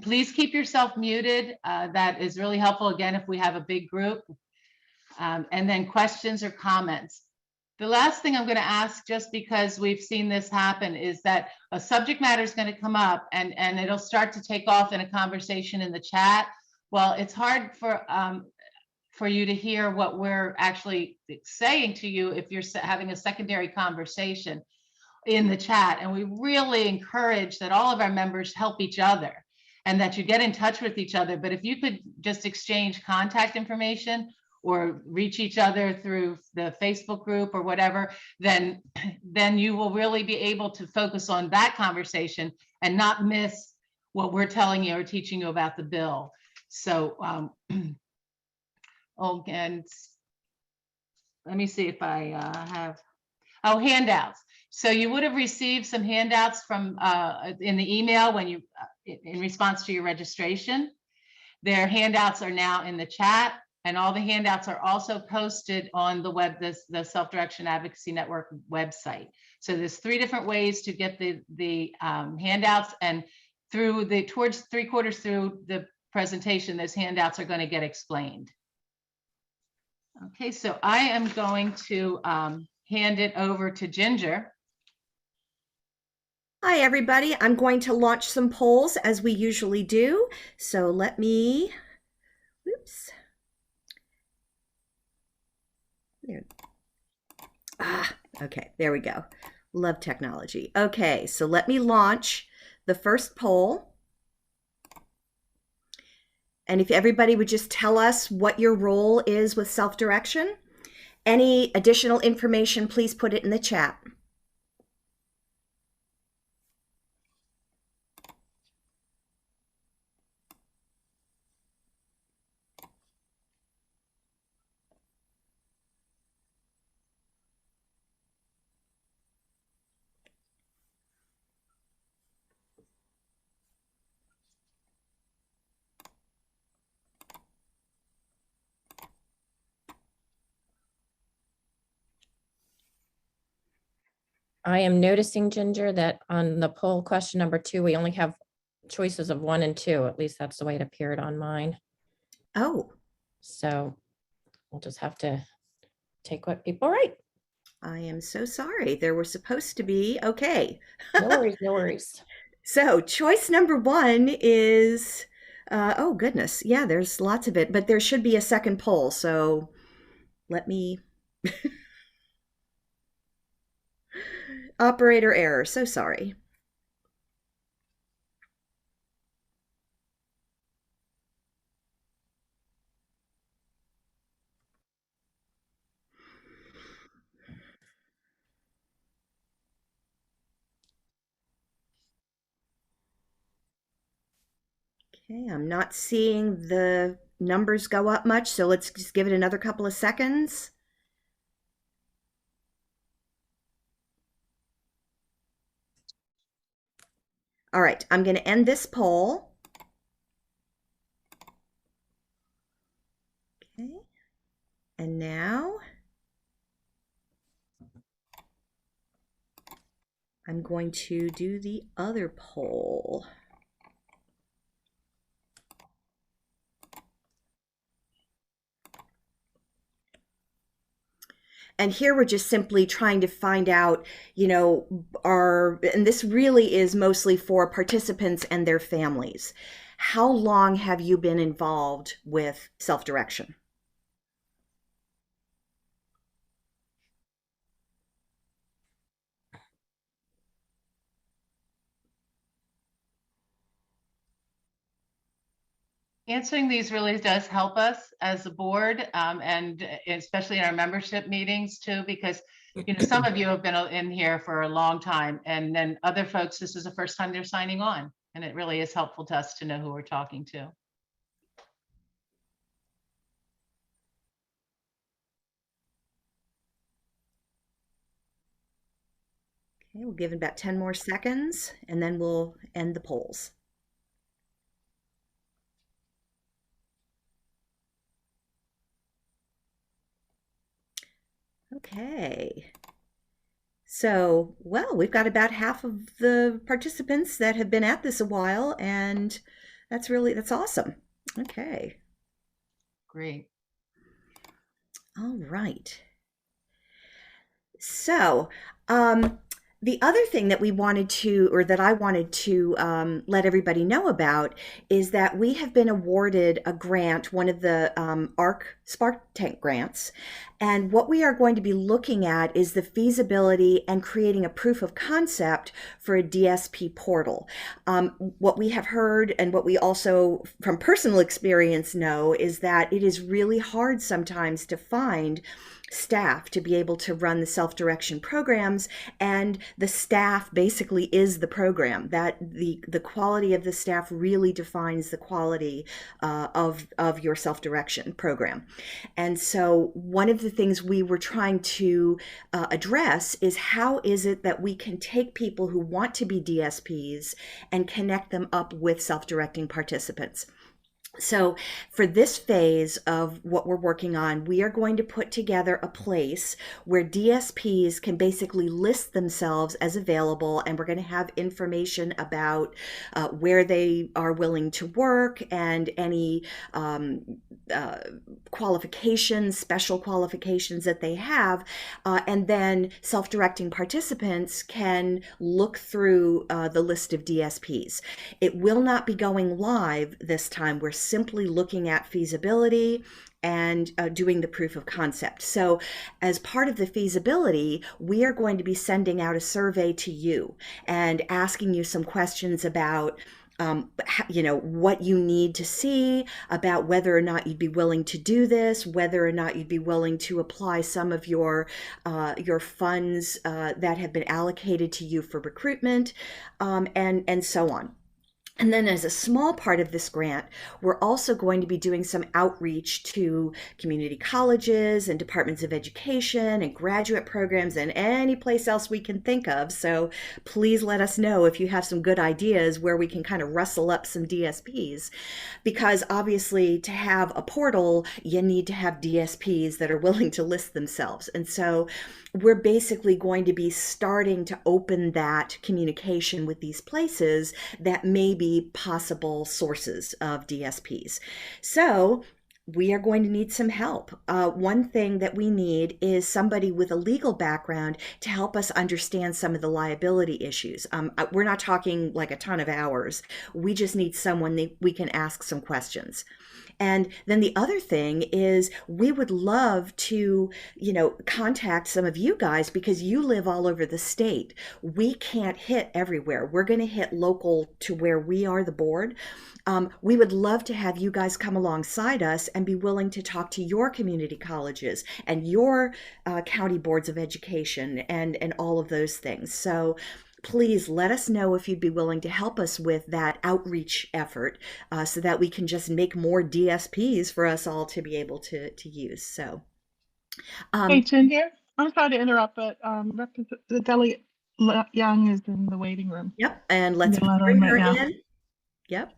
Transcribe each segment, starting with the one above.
Please keep yourself muted. That is really helpful, again, if we have a big group. And then questions or comments. The last thing I'm going to ask, just because we've seen this happen, is that a subject matter is going to come up and it'll start to take off in a conversation in the chat. Well, it's hard for you to hear what we're actually saying to you if you're having a secondary conversation in the chat. And we really encourage that all of our members help each other and that you get in touch with each other. But if you could just exchange contact information or reach each other through the Facebook group or whatever, then you will really be able to focus on that conversation and not miss what we're telling you or teaching you about the bill. So, oh, and let me see if I have, handouts. So you would have received some handouts from in the email when you, in response to your registration. Their handouts are now in the chat, and all the handouts are also posted on the web, the Self-Direction Advocacy Network website. So there's 3 different ways to get the handouts, and towards 3/4 through the presentation, those handouts are going to get explained. Okay, so I am going to hand it over to Ginger. Hi, everybody. I'm going to launch some polls as we usually do. So let me, oops. There. Okay, there we go. Love technology. Okay, so let me launch the first poll. And if everybody would just tell us what your role is with self-direction. Any additional information, please put it in the chat. I am noticing, Ginger, that on the poll question number 2, we only have choices of 1 and 2. At least that's the way it appeared on mine. Oh. So we'll just have to take what people write. I am so sorry. There were supposed to be, okay. No worries, no worries. So choice number 1 is, oh goodness, yeah, there's lots of it, but there should be a second poll. So let me, operator error, so sorry. Okay, I'm not seeing the numbers go up much, so let's just give it another couple of seconds. All right, I'm going to end this poll. Okay, and now I'm going to do the other poll. And here we're just simply trying to find out, you know, and this really is mostly for participants and their families. How long have you been involved with self-direction? Answering these really does help us as a board, and especially in our membership meetings too, because some of you have been in here for a long time, and then other folks, this is the first time they're signing on, and it really is helpful to us to know who we're talking to. Okay, we'll give it about 10 more seconds, and then we'll end the polls. Okay, So, well, we've got about half of the participants that have been at this a while, and that's awesome. Okay. Great. All right. So, um, the other thing that we wanted to, or that I wanted to let everybody know about, is that we have been awarded a grant, one of the ARC Spark Tank grants. And what we are going to be looking at is the feasibility and creating a proof of concept for a DSP portal. What we have heard and what we also from personal experience know is that it is really hard sometimes to find staff to be able to run the self-direction programs, and the staff basically is the program. That the quality of the staff really defines the quality of your self-direction program. And so one of the things we were trying to address is how is it that we can take people who want to be DSPs and connect them up with self-directing participants. So for this phase of what we're working on, we are going to put together a place where DSPs can basically list themselves as available, and we're going to have information about where they are willing to work and any qualifications, special qualifications that they have. And then self-directing participants can look through the list of DSPs. It will not be going live this time. We're simply looking at feasibility and doing the proof of concept. So as part of the feasibility, we are going to be sending out a survey to you and asking you some questions about what you need to see, about whether or not you'd be willing to do this, whether or not you'd be willing to apply some of your funds that have been allocated to you for recruitment, and so on. And then as a small part of this grant, we're also going to be doing some outreach to community colleges and departments of education and graduate programs and any place else we can think of. So please let us know if you have some good ideas where we can kind of rustle up some DSPs. Because obviously to have a portal, you need to have DSPs that are willing to list themselves. And so we're basically going to be starting to open that communication with these places that may be possible sources of DSPs. So we are going to need some help. One thing that we need is somebody with a legal background to help us understand some of the liability issues. We're not talking like a ton of hours. We just need someone that we can ask some questions. And then the other thing is we would love to, contact some of you guys because you live all over the state. We can't hit everywhere. We're going to hit local to where we are the board. We would love to have you guys come alongside us and be willing to talk to your community colleges and your county boards of education and all of those things. So please let us know if you'd be willing to help us with that outreach effort so that we can just make more DSPs for us all to be able to use. So, Hey, Ginger, I'm sorry to interrupt, but the delegate Young is in the waiting room. Yep, and let's Let her bring in her right now. in. Yep.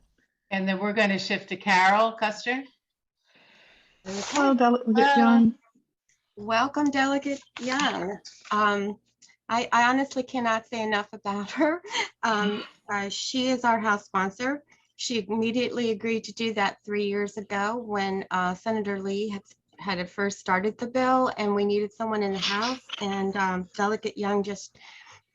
And then we're going to shift to Carol Custer. Hello, Delegate Young. Welcome, Delegate Young. I honestly cannot say enough about her. She is our House sponsor. She immediately agreed to do that 3 years ago when Senator Lee had first started the bill and we needed someone in the House, and Delegate Young just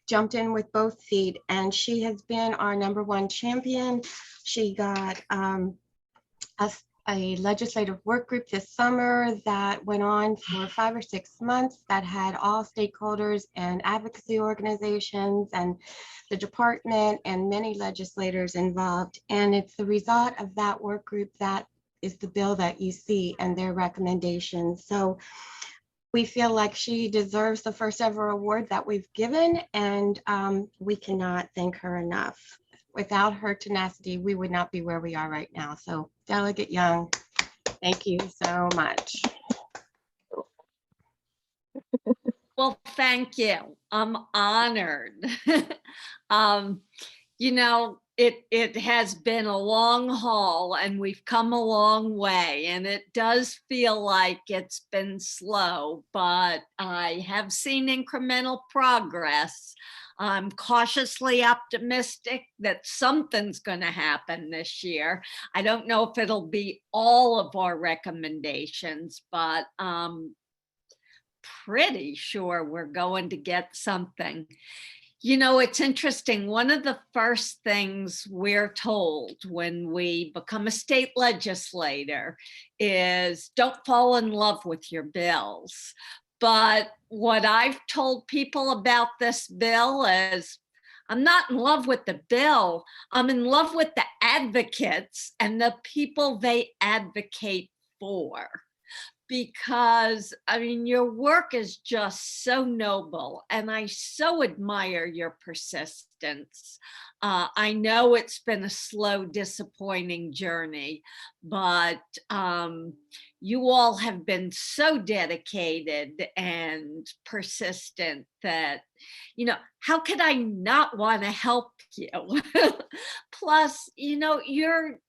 jumped in with both feet, and she has been our #1 champion. She got a legislative work group this summer that went on for 5 or 6 months that had all stakeholders and advocacy organizations and the department and many legislators involved. And it's the result of that work group that is the bill that you see and their recommendations. So we feel like she deserves the first ever award that we've given, and we cannot thank her enough. Without her tenacity, we would not be where we are right now. So Delegate Young, thank you so much. Well, thank you. I'm honored. it has been a long haul and we've come a long way, and it does feel like it's been slow, but I have seen incremental progress. I'm cautiously optimistic that something's going to happen this year. I don't know if it'll be all of our recommendations, but pretty sure we're going to get something. You know, it's interesting. One of the first things we're told when we become a state legislator is don't fall in love with your bills. But what I've told people about this bill is I'm not in love with the bill. I'm in love with the advocates and the people they advocate for. Because, I mean, your work is just so noble, and I so admire your persistence. I know it's been a slow, disappointing journey, but you all have been so dedicated and persistent that, you know, how could I not want to help you? Plus, you know, your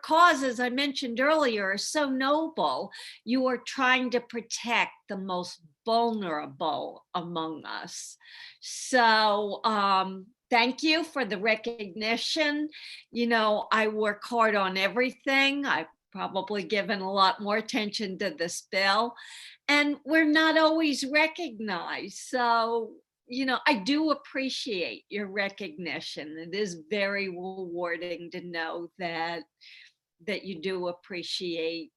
cause, as I mentioned earlier, is so noble. You are trying to protect the most vulnerable among us. So thank you for the recognition. You know, I work hard on everything. I've probably given a lot more attention to this bill, and we're not always recognized. So, you know, I do appreciate your recognition. It is very rewarding to know that you do appreciate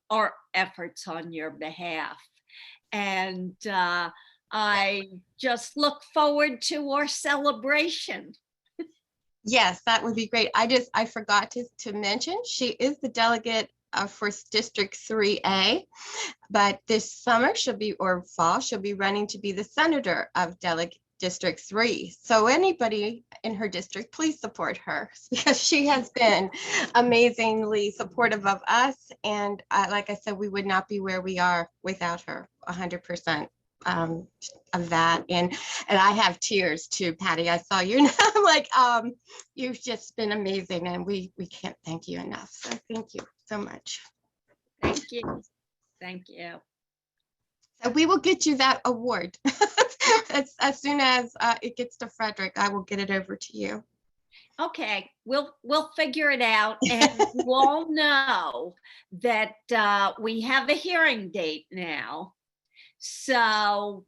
our efforts on your behalf. And I just look forward to our celebration. Yes, that would be great. I forgot to mention, she is the delegate for District 3A, but this summer or fall, she'll be running to be the senator of District 3. So anybody in her district, please support her, because she has been amazingly supportive of us. And like I said, we would not be where we are without her, 100%. Of that, and I have tears too, Patty. I saw you, and I'm like, you've just been amazing, and we can't thank you enough. So thank you so much. Thank you. Thank you. So we will get you that award as soon as it gets to Frederick. I will get it over to you. Okay, we'll figure it out, and you all know that we have a hearing date now. So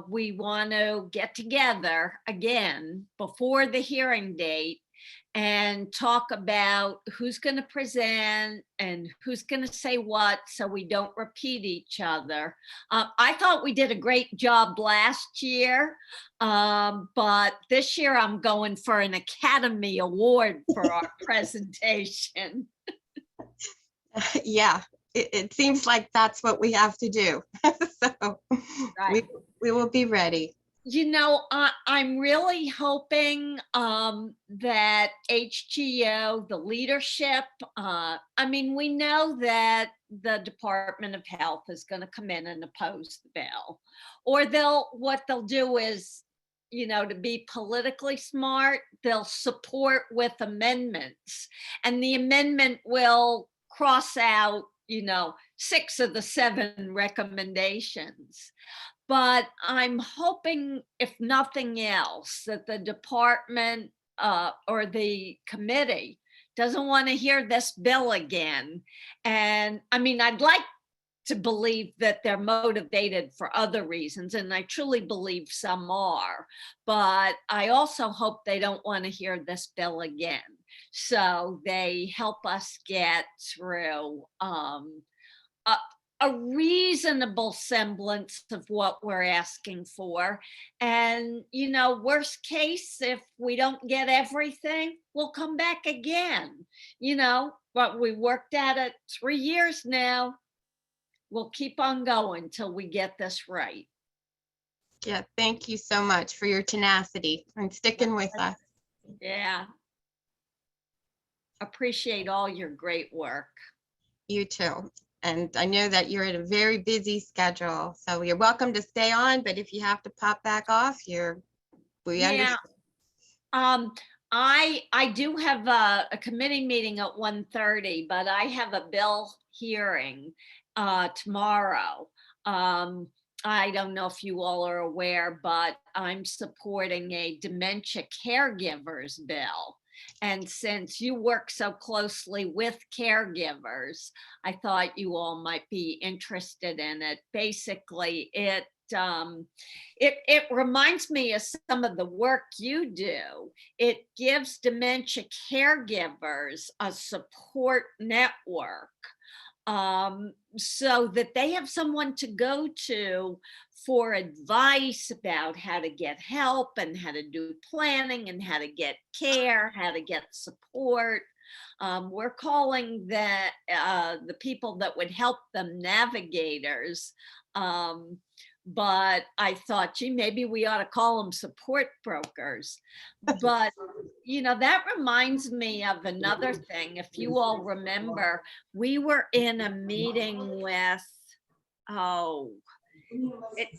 we want to get together again before the hearing date and talk about who's going to present and who's going to say what, so we don't repeat each other. I thought we did a great job last year, but this year I'm going for an Academy Award for our presentation. Yeah. It seems like that's what we have to do. So Right. we will be ready. You know, I'm really hoping that HGO, the leadership, I mean, we know that the Department of Health is going to come in and oppose the bill, or what they'll do is, you know, to be politically smart, they'll support with amendments, and the amendment will cross out, you know, 6 of the 7 recommendations. But I'm hoping, if nothing else, that the department or the committee doesn't want to hear this bill again. And I mean, I'd like to believe that they're motivated for other reasons, and I truly believe some are, but I also hope they don't want to hear this bill again. So they help us get through a reasonable semblance of what we're asking for. And, you know, worst case, if we don't get everything, we'll come back again. You know, but we worked at it 3 years now. We'll keep on going till we get this right. Yeah, thank you so much for your tenacity and sticking with us. Yeah. Appreciate all your great work. You too. And I know that you're at a very busy schedule, so you're welcome to stay on, but if you have to pop back off, we understand. I do have a committee meeting at 1:30, but I have a bill hearing tomorrow. I don't know if you all are aware, but I'm supporting a dementia caregivers bill. And since you work so closely with caregivers, I thought you all might be interested in it. Basically, it reminds me of some of the work you do. It gives dementia caregivers a support network, so that they have someone to go to for advice about how to get help and how to do planning and how to get care, how to get support. We're calling that the people that would help them navigators. But I thought, gee, maybe we ought to call them support brokers. But, that reminds me of another thing. If you all remember, we were in a meeting with,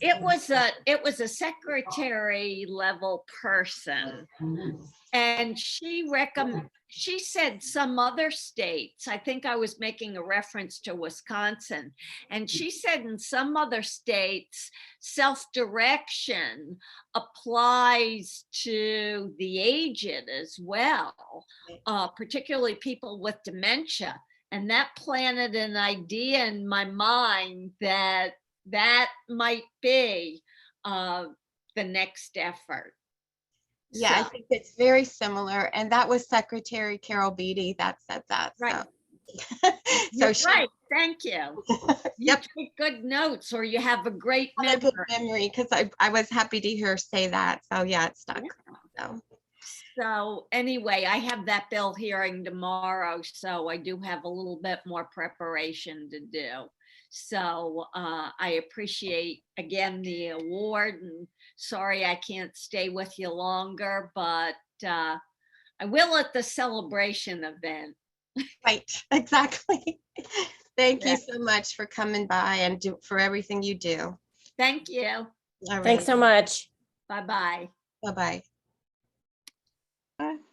it was a secretary level person. And she said some other states, I think I was making a reference to Wisconsin, and she said in some other states, self-direction applies to the aged as well, particularly people with dementia. And that planted an idea in my mind that might be the next effort. Yeah, I think it's very similar. And that was Secretary Carol Beatty that said that. Right. So she, right. Thank you. You Yep. take good notes, or you have a great had a good memory. memory, because I was happy to hear her say that. So yeah, it stuck. So anyway, I have that bill hearing tomorrow, so I do have a little bit more preparation to do. So I appreciate, again, the award, and sorry I can't stay with you longer, but I will at the celebration event. Right, exactly. Thank Yeah. you so much for coming by and for everything you do. Thank you. All right. Thanks so much. Bye-bye. Bye-bye.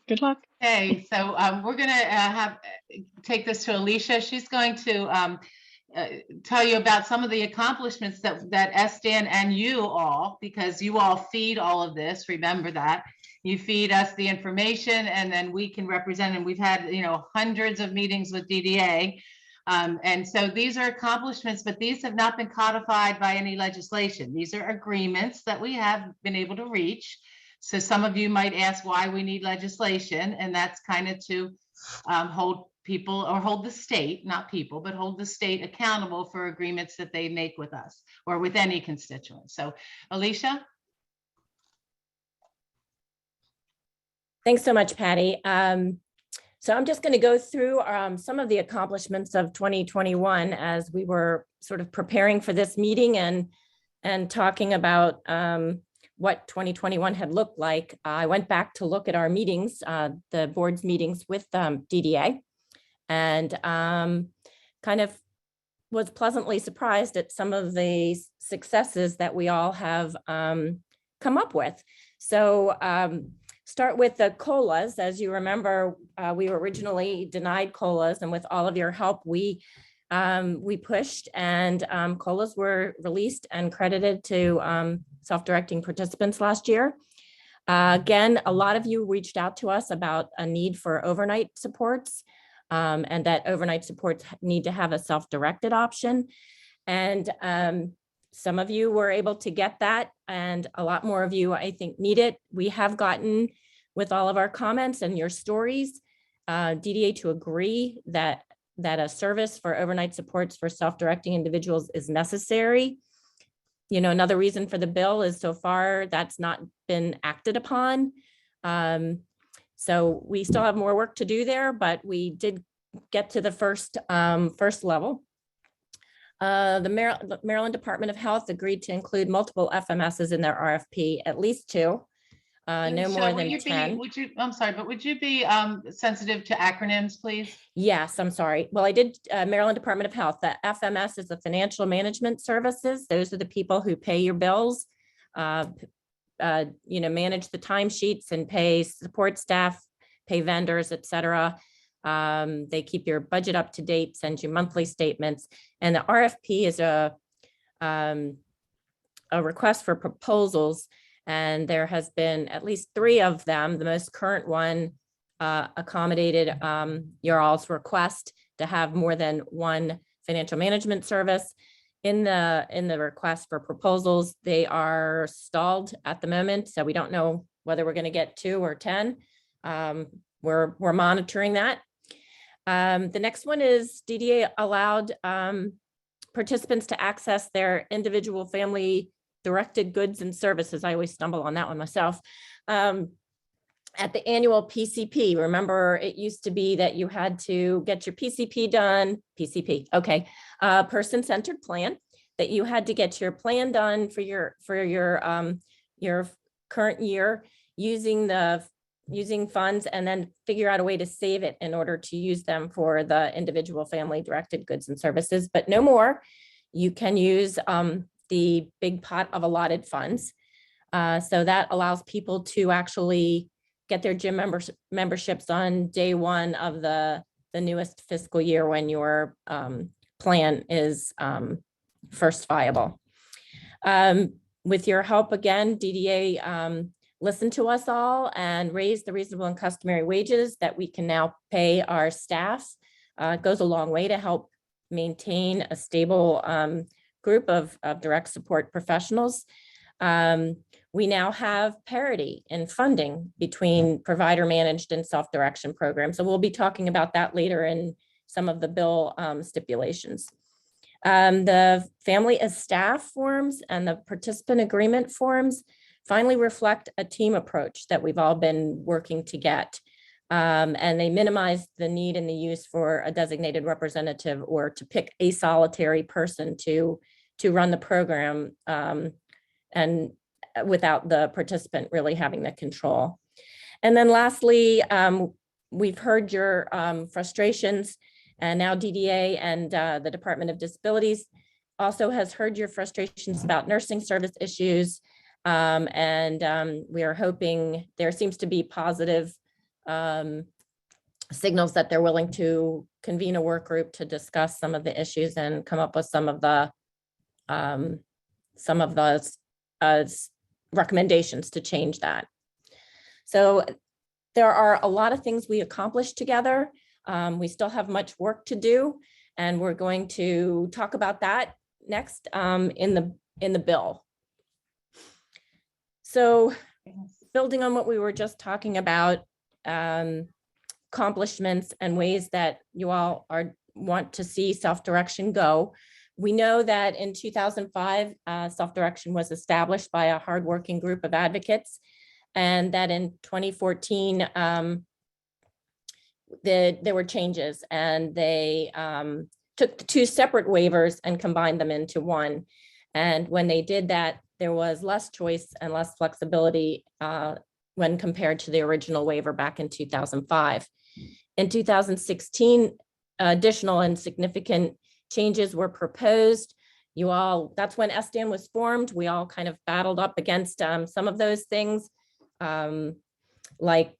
Good luck. Okay, so we're gonna take this to Alicia. She's going to tell you about some of the accomplishments that SDAN and you all, because you all feed all of this, remember that. You feed us the information and then we can represent, and we've had, hundreds of meetings with DDA. And so these are accomplishments, but these have not been codified by any legislation. These are agreements that we have been able to reach. So some of you might ask why we need legislation, and that's kind of to hold people, or hold the state, not people, but hold the state accountable for agreements that they make with us or with any constituent. So Alicia? Thanks so much, Patty. So I'm just going to go through some of the accomplishments of 2021 as we were sort of preparing for this meeting and talking about what 2021 had looked like. I went back to look at our meetings, the board's meetings with DDA, and kind of was pleasantly surprised at some of the successes that we all have come up with. So start with the COLAs. As you remember, we were originally denied COLAs, and with all of your help, we pushed, and COLAs were released and credited to self-directing participants last year. Again, a lot of you reached out to us about a need for overnight supports, and that overnight supports need to have a self-directed option. And some of you were able to get that, and a lot more of you, I think, need it. We have gotten, with all of our comments and your stories, DDA to agree that a service for overnight supports for self-directing individuals is necessary. Another reason for the bill is so far that's not been acted upon. So we still have more work to do there, but we did get to the first level. The Maryland Department of Health agreed to include multiple FMSs in their RFP, at least 2, no Alicia, more than 10. I'm sorry, but would you be sensitive to acronyms, please? Yes, I'm sorry. Well, I did Maryland Department of Health. The FMS is the Financial Management Services. Those are the people who pay your bills, manage the timesheets and pay support staff, pay vendors, et cetera. They keep your budget up to date, send you monthly statements. And the RFP is a request for proposals. And there has been at least 3 of them. The most current one accommodated your all's request to have more than one financial management service. In the request for proposals, they are stalled at the moment, so we don't know whether we're going to get 2 or 10. We're monitoring that. The next one is DDA allowed participants to access their individual family directed goods and services. I always stumble on that one myself. At the annual PCP, remember it used to be that you had to get your PCP done, person-centered plan, that you had to get your plan done for your current year using funds, and then figure out a way to save it in order to use them for the individual family directed goods and services, but no more. You can use the big pot of allotted funds. So that allows people to actually get their gym memberships on day 1 of the newest fiscal year when your plan is first viable. With your help again, DDA listened to us all and raised the reasonable and customary wages that we can now pay our staff. It goes a long way to help maintain a stable group of direct support professionals. We now have parity in funding between provider managed and self-direction programs. So we'll be talking about that later in some of the bill stipulations. The family as staff forms and the participant agreement forms finally reflect a team approach that we've all been working to get. And they minimize the need and the use for a designated representative or to pick a solitary person to run the program and without the participant really having the control. And then lastly, we've heard your frustrations, and now DDA and the Department of Disabilities also has heard your frustrations about nursing service issues. And we are hoping there seems to be positive signals that they're willing to convene a work group to discuss some of the issues and come up with some of the recommendations to change that. So there are a lot of things we accomplished together. We still have much work to do, and we're going to talk about that next in the bill. So building on what we were just talking about, accomplishments and ways that you all want to see self-direction go. We know that in 2005, self-direction was established by a hardworking group of advocates, and that in 2014, there were changes, and they took the 2 separate waivers and combined them into one. And when they did that, there was less choice and less flexibility when compared to the original waiver back in 2005. In 2016, additional and significant changes were proposed. That's when SDAN was formed. We all kind of battled up against some of those things, like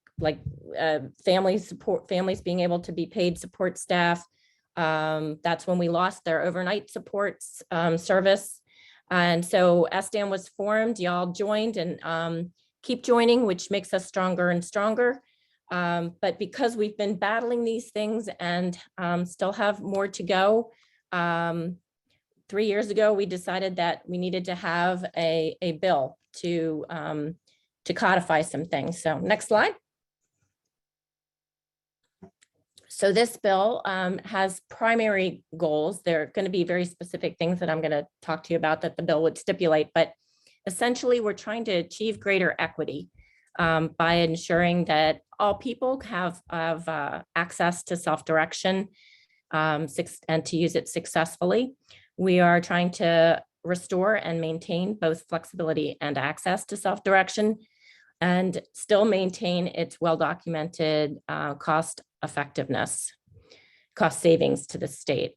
families being able to be paid support staff. That's when we lost their overnight supports service. And so SDAN was formed, y'all joined and keep joining, which makes us stronger and stronger. But because we've been battling these things and still have more to go, 3 years ago, we decided that we needed to have a bill to codify some things. So next slide. So this bill has primary goals. There are going to be very specific things that I'm going to talk to you about that the bill would stipulate, but essentially we're trying to achieve greater equity by ensuring that all people have access to self-direction and to use it successfully. We are trying to restore and maintain both flexibility and access to self-direction and still maintain its well-documented cost effectiveness, cost savings to the state.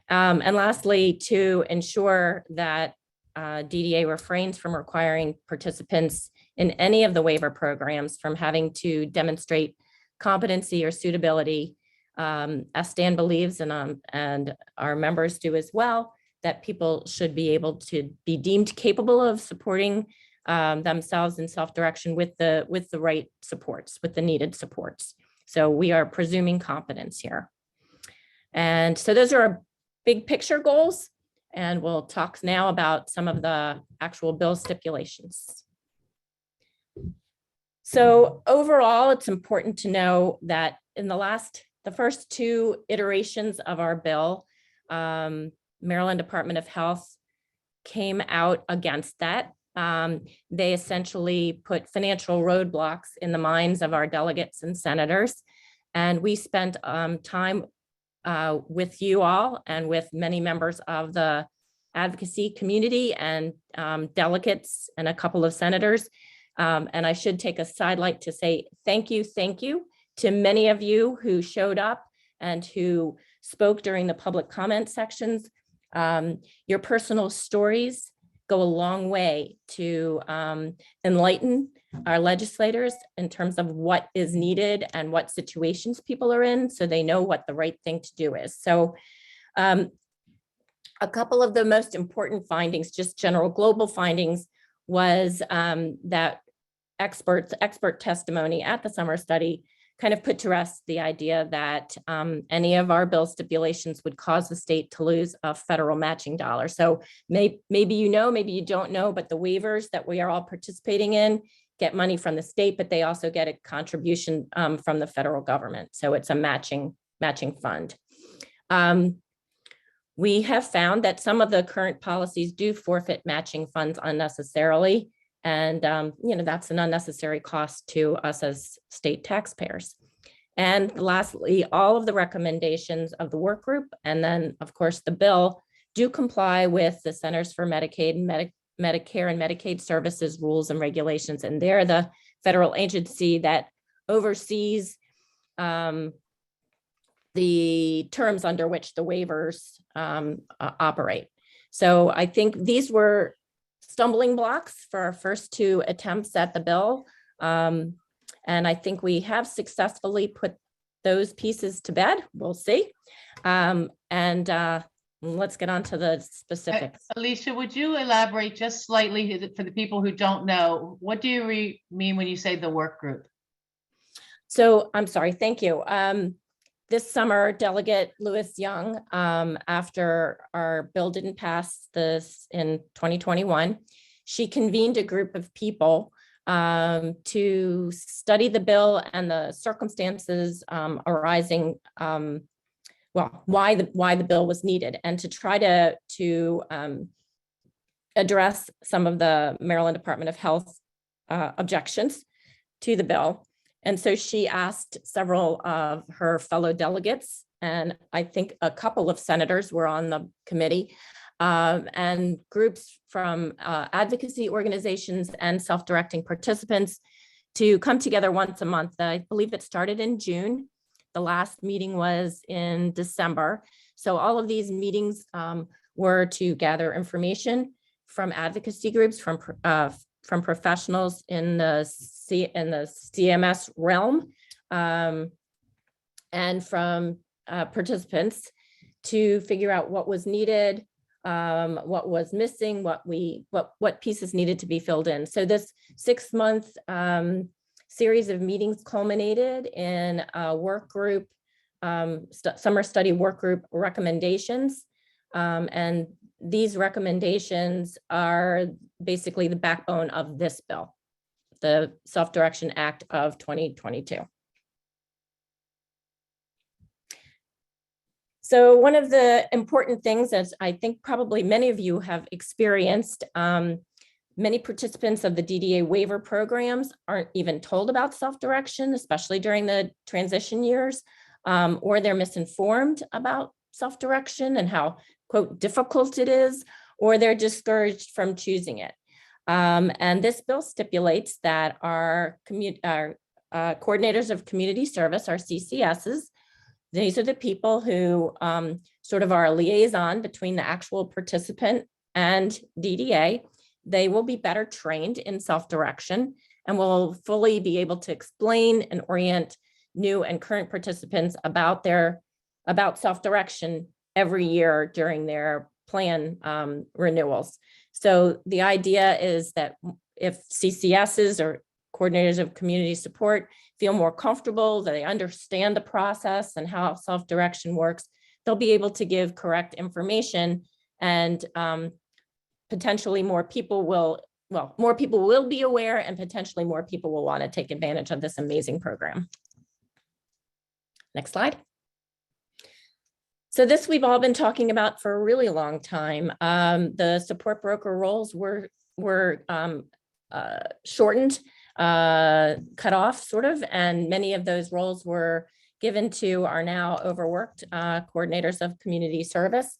And lastly, to ensure that DDA refrains from requiring participants in any of the waiver programs from having to demonstrate competency or suitability, as Stan believes, and our members do as well, that people should be able to be deemed capable of supporting themselves in self-direction with the right supports, with the needed supports. So we are presuming competence here. And so those are our big picture goals. And we'll talk now about some of the actual bill stipulations. So overall, it's important to know that in the first two iterations of our bill, Maryland Department of Health came out against that. They essentially put financial roadblocks in the minds of our delegates and senators. And we spent time with you all and with many members of the advocacy community and delegates and a couple of senators. And I should take a sidelight to say thank you to many of you who showed up and who spoke during the public comment sections. Your personal stories go a long way to enlighten our legislators in terms of what is needed and what situations people are in, so they know what the right thing to do is. So a couple of the most important findings, just general global findings, was that expert testimony at the summer study kind of put to rest the idea that any of our bill stipulations would cause the state to lose a federal matching dollar. So maybe you know, maybe you don't know, but the waivers that we are all participating in get money from the state, but they also get a contribution from the federal government. So it's a matching fund. We have found that some of the current policies do forfeit matching funds unnecessarily. And that's an unnecessary cost to us as state taxpayers. And lastly, all of the recommendations of the work group, and then of course the bill, do comply with the Centers for Medicaid and Medicare and Medicaid Services rules and regulations. And they're the federal agency that oversees the terms under which the waivers operate. So I think these were stumbling blocks for our first two attempts at the bill. And I think we have successfully put those pieces to bed. We'll see. Let's get on to the specifics. Alicia, would you elaborate just slightly for the people who don't know, what do you mean when you say the work group? So I'm sorry, thank you. This summer, Delegate Lewis Young, after our bill didn't pass this in 2021, she convened a group of people to study the bill and the circumstances arising, why the bill was needed, and to try to address some of the Maryland Department of Health objections to the bill. And so she asked several of her fellow delegates, and I think a couple of senators were on the committee, and groups from advocacy organizations and self-directing participants to come together once a month. I believe it started in June. The last meeting was in December. So all of these meetings were to gather information from advocacy groups, from professionals in the CMS realm, and from participants to figure out what was needed, what was missing, what pieces needed to be filled in. So this 6-month series of meetings culminated in a work group, summer study work group recommendations. And these recommendations are basically the backbone of this bill, the Self-Direction Act of 2022. So one of the important things, as I think probably many of you have experienced, many participants of the DDA waiver programs aren't even told about self-direction, especially during the transition years, or they're misinformed about self-direction and how, quote, difficult it is, or they're discouraged from choosing it. And this bill stipulates that our coordinators of community service, our CCSs, these are the people who sort of are a liaison between the actual participant and DDA. They will be better trained in self-direction and will fully be able to explain and orient new and current participants about self-direction every year during their plan renewals. So the idea is that if CCSs or coordinators of community support feel more comfortable, that they understand the process and how self-direction works, they'll be able to give correct information, and potentially more people will be aware, and potentially more people will want to take advantage of this amazing program. Next slide. So this we've all been talking about for a really long time. The support broker roles were shortened, cut off sort of, and many of those roles were given to our now overworked coordinators of community service.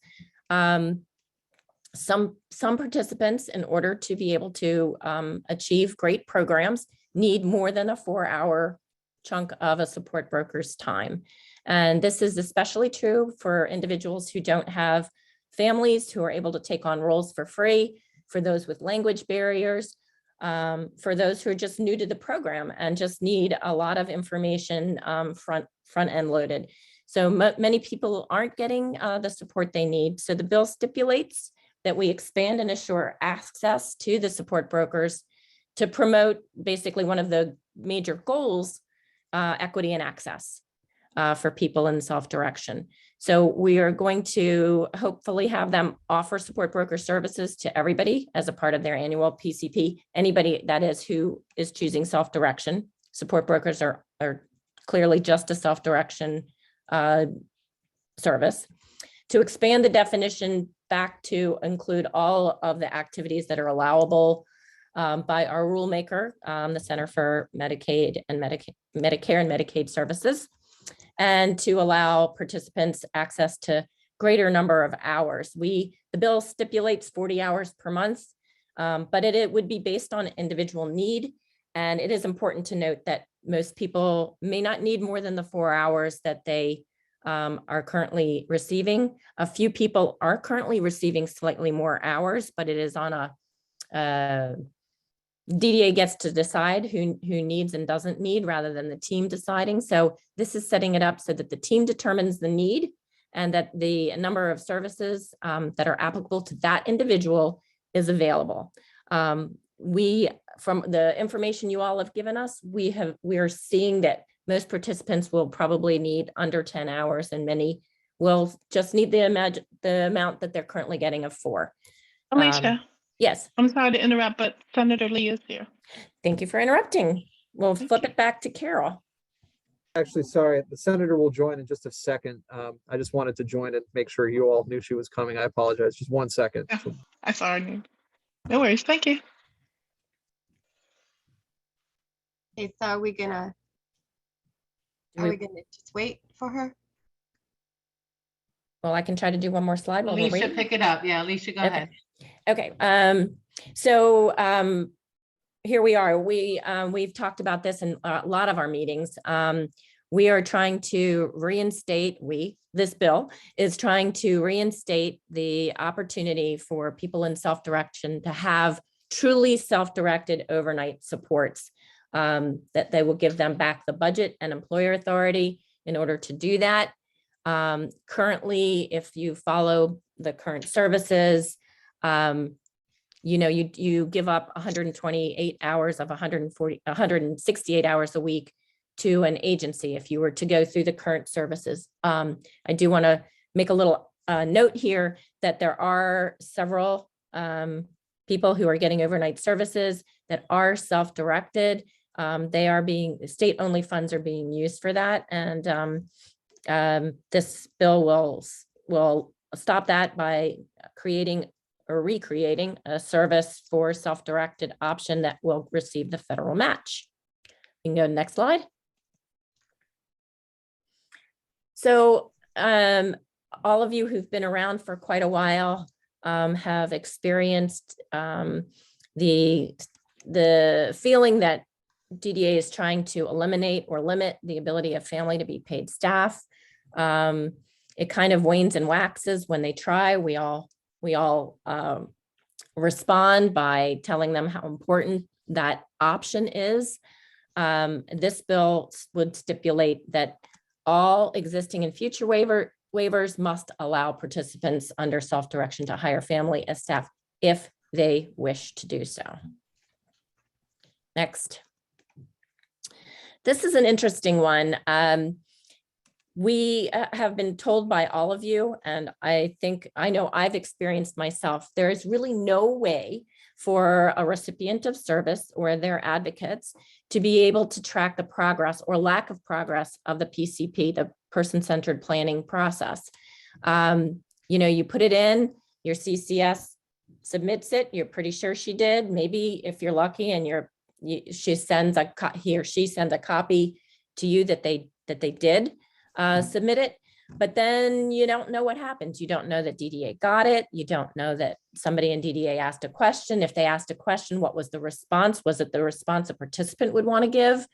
Some participants, in order to be able to achieve great programs, need more than a 4-hour chunk of a support broker's time. And this is especially true for individuals who don't have families who are able to take on roles for free, for those with language barriers, for those who are just new to the program and just need a lot of information front end loaded. So many people aren't getting the support they need. So the bill stipulates that we expand and assure access to the support brokers to promote basically one of the major goals, equity and access for people in self-direction. So we are going to hopefully have them offer support broker services to everybody as a part of their annual PCP. Anybody that is who is choosing self-direction. Support brokers are clearly just a self-direction service. To expand the definition back to include all of the activities that are allowable by our rule maker, the Center for Medicaid and Medicare and Medicaid Services, and to allow participants access to greater number of hours. The bill stipulates 40 hours per month, but it would be based on individual need. And it is important to note that most people may not need more than the 4 hours that they are currently receiving. A few people are currently receiving slightly more hours, but it is on a DDA gets to decide who needs and doesn't need rather than the team deciding. So this is setting it up so that the team determines the need and that the number of services that are applicable to that individual is available. From the information you all have given us, we are seeing that most participants will probably need under 10 hours and many will just need the amount that they're currently getting of 4. Alicia, Yes. I'm sorry to interrupt, but Senator Lee is here. Thank you for interrupting. We'll Thank flip you. it back to Carol. Actually, sorry, the senator will join in just a second. I just wanted to join and make sure you all knew she was coming. I apologize. Just 1 second. Yeah. I saw her name. No worries. Thank you. Okay, so are we gonna just wait for her? Well, I can try to do one more slide while we're Alicia, waiting. pick it up. Yeah, Alicia, go Okay. ahead. Okay. So here we are. We've talked about this in a lot of our meetings. We are trying to reinstate, this bill is trying to reinstate the opportunity for people in self-direction to have truly self-directed overnight supports, that they will give them back the budget and employer authority in order to do that. Currently, if you follow the current services, you give up 128 hours of 168 hours a week to an agency if you were to go through the current services. I do want to make a little note here that there are several people who are getting overnight services that are self-directed. State-only funds are being used for that. And this bill will stop that by creating or recreating a service for self-directed option that will receive the federal match. You can go to the next slide. So all of you who've been around for quite a while have experienced the feeling that DDA is trying to eliminate or limit the ability of family to be paid staff. It kind of wanes and waxes when they try. We all respond by telling them how important that option is. This bill would stipulate that all existing and future waivers must allow participants under self-direction to hire family as staff if they wish to do so. Next. This is an interesting one. We have been told by all of you, and I know I've experienced myself, there is really no way for a recipient of service or their advocates to be able to track the progress or lack of progress of the PCP, the person-centered planning process. You put it in, your CCS submits it, you're pretty sure she did. Maybe if you're lucky and he or she sends a copy to you that they did submit it, but then you don't know what happens. You don't know that DDA got it. You don't know that somebody in DDA asked a question. If they asked a question, what was the response? Was it the response a participant would want to give?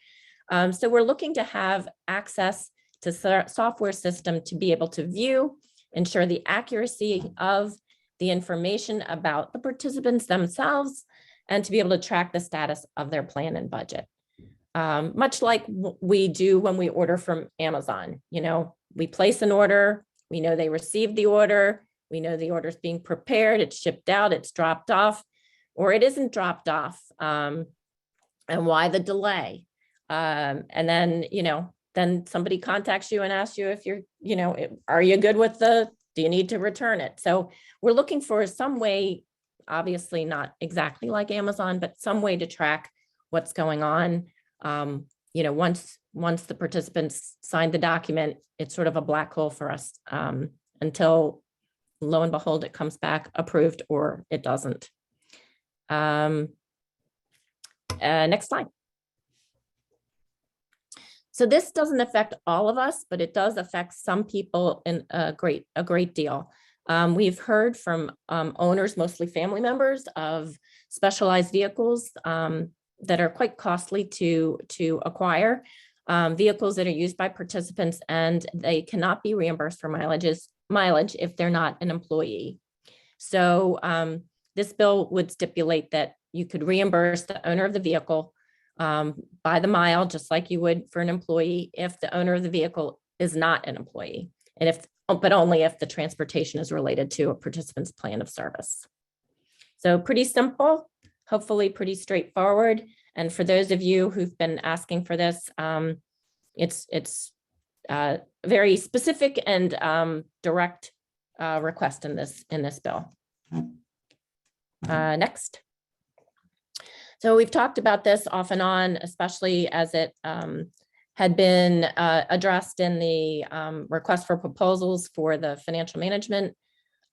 So we're looking to have access to software system to be able to view, ensure the accuracy of the information about the participants themselves, and to be able to track the status of their plan and budget. Much like we do when we order from Amazon. We place an order, we know they received the order, we know the order is being prepared, it's shipped out, it's dropped off, or it isn't dropped off, and why the delay. And then somebody contacts you and asks you if you're, are you good with do you need to return it? So we're looking for some way, obviously not exactly like Amazon, but some way to track what's going on. Once the participants sign the document, it's sort of a black hole for us until lo and behold, it comes back approved or it doesn't. Next slide. So this doesn't affect all of us, but it does affect some people in a great deal. We've heard from owners, mostly family members, of specialized vehicles that are quite costly to acquire, vehicles that are used by participants, and they cannot be reimbursed for mileage if they're not an employee. So this bill would stipulate that you could reimburse the owner of the vehicle by the mile, just like you would for an employee, if the owner of the vehicle is not an employee, but only if the transportation is related to a participant's plan of service. So pretty simple, hopefully pretty straightforward. And for those of you who've been asking for this, it's very specific and direct request in this bill. Next. So we've talked about this off and on, especially as it had been addressed in the request for proposals for the financial management.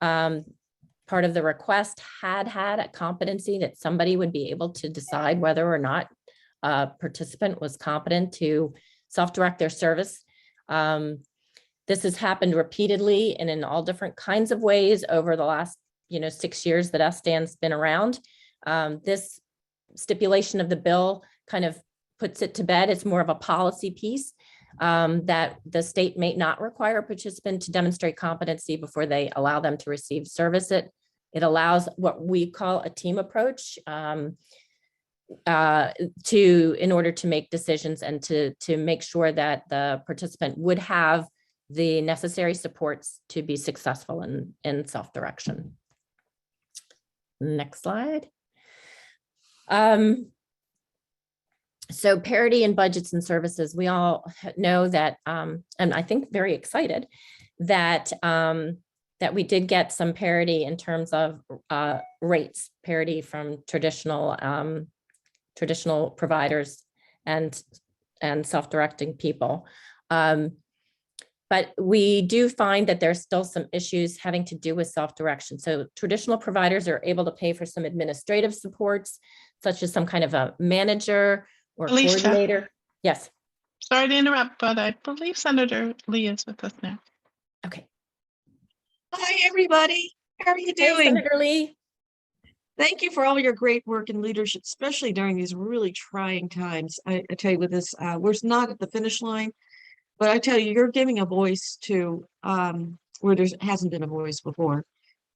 Part of the request had a competency that somebody would be able to decide whether or not a participant was competent to self-direct their service. This has happened repeatedly and in all different kinds of ways over the last 6 years that SDAN's been around. This stipulation of the bill kind of puts it to bed. It's more of a policy piece that the state may not require a participant to demonstrate competency before they allow them to receive service. It allows what we call a team approach in order to make decisions and to make sure that the participant would have the necessary supports to be successful in self-direction. Next slide. So parity in budgets and services, we all know that, and I think very excited that that we did get some parity in terms of rates, parity from traditional providers and self-directing people. But we do find that there's still some issues having to do with self-direction. So traditional providers are able to pay for some administrative supports, such as some kind of a manager or Alicia. coordinator. Yes. Sorry to interrupt, but I believe Senator Lee is with us now. Okay. Hi, everybody. How are you Hey, doing? Senator Lee. Thank you for all your great work and leadership, especially during these really trying times. I tell you, with this, we're not at the finish line, but I tell you, you're giving a voice to where there hasn't been a voice before.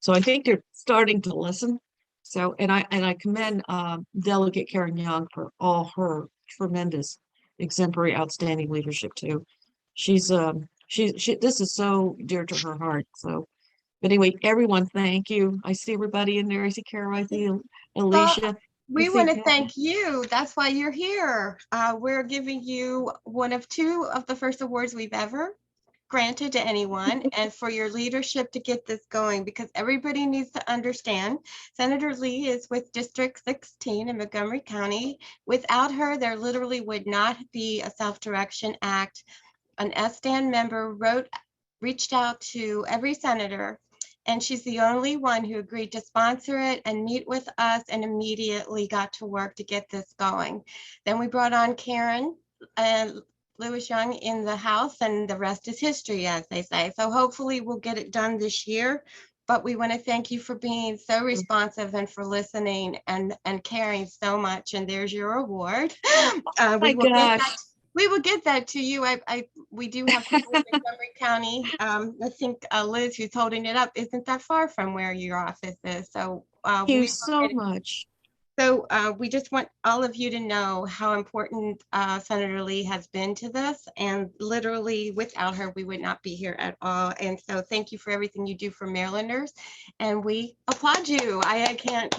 So I think you're starting to listen. So, and I commend Delegate Karen Young for all her tremendous, exemplary, outstanding leadership too. She's this is so dear to her heart. So, but anyway, everyone, thank you. I see everybody in there. I see Carol, I see Alicia. We I want to think- thank you. That's why you're here. We're giving you one of two of the first awards we've ever granted to anyone, and for your leadership to get this going, because everybody needs to understand Senator Lee is with District 16 in Montgomery County. Without her, there literally would not be a Self-Direction Act. An SDAN member reached out to every senator, and she's the only one who agreed to sponsor it and meet with us and immediately got to work to get this going. Then we brought on Karen and Lewis Young in the House, and the rest is history, as they say. So hopefully we'll get it done this year. But we want to thank you for being so responsive and for listening and caring so much. And there's your award. My gosh. We will get that to you. We do have people in Montgomery County. I think Liz, who's holding it up, isn't that far from where your office is. So Thank you so much. So we just want all of you to know how important Senator Lee has been to this, and literally without her, we would not be here at all. And so thank you for everything you do for Marylanders, and we applaud you. I can't,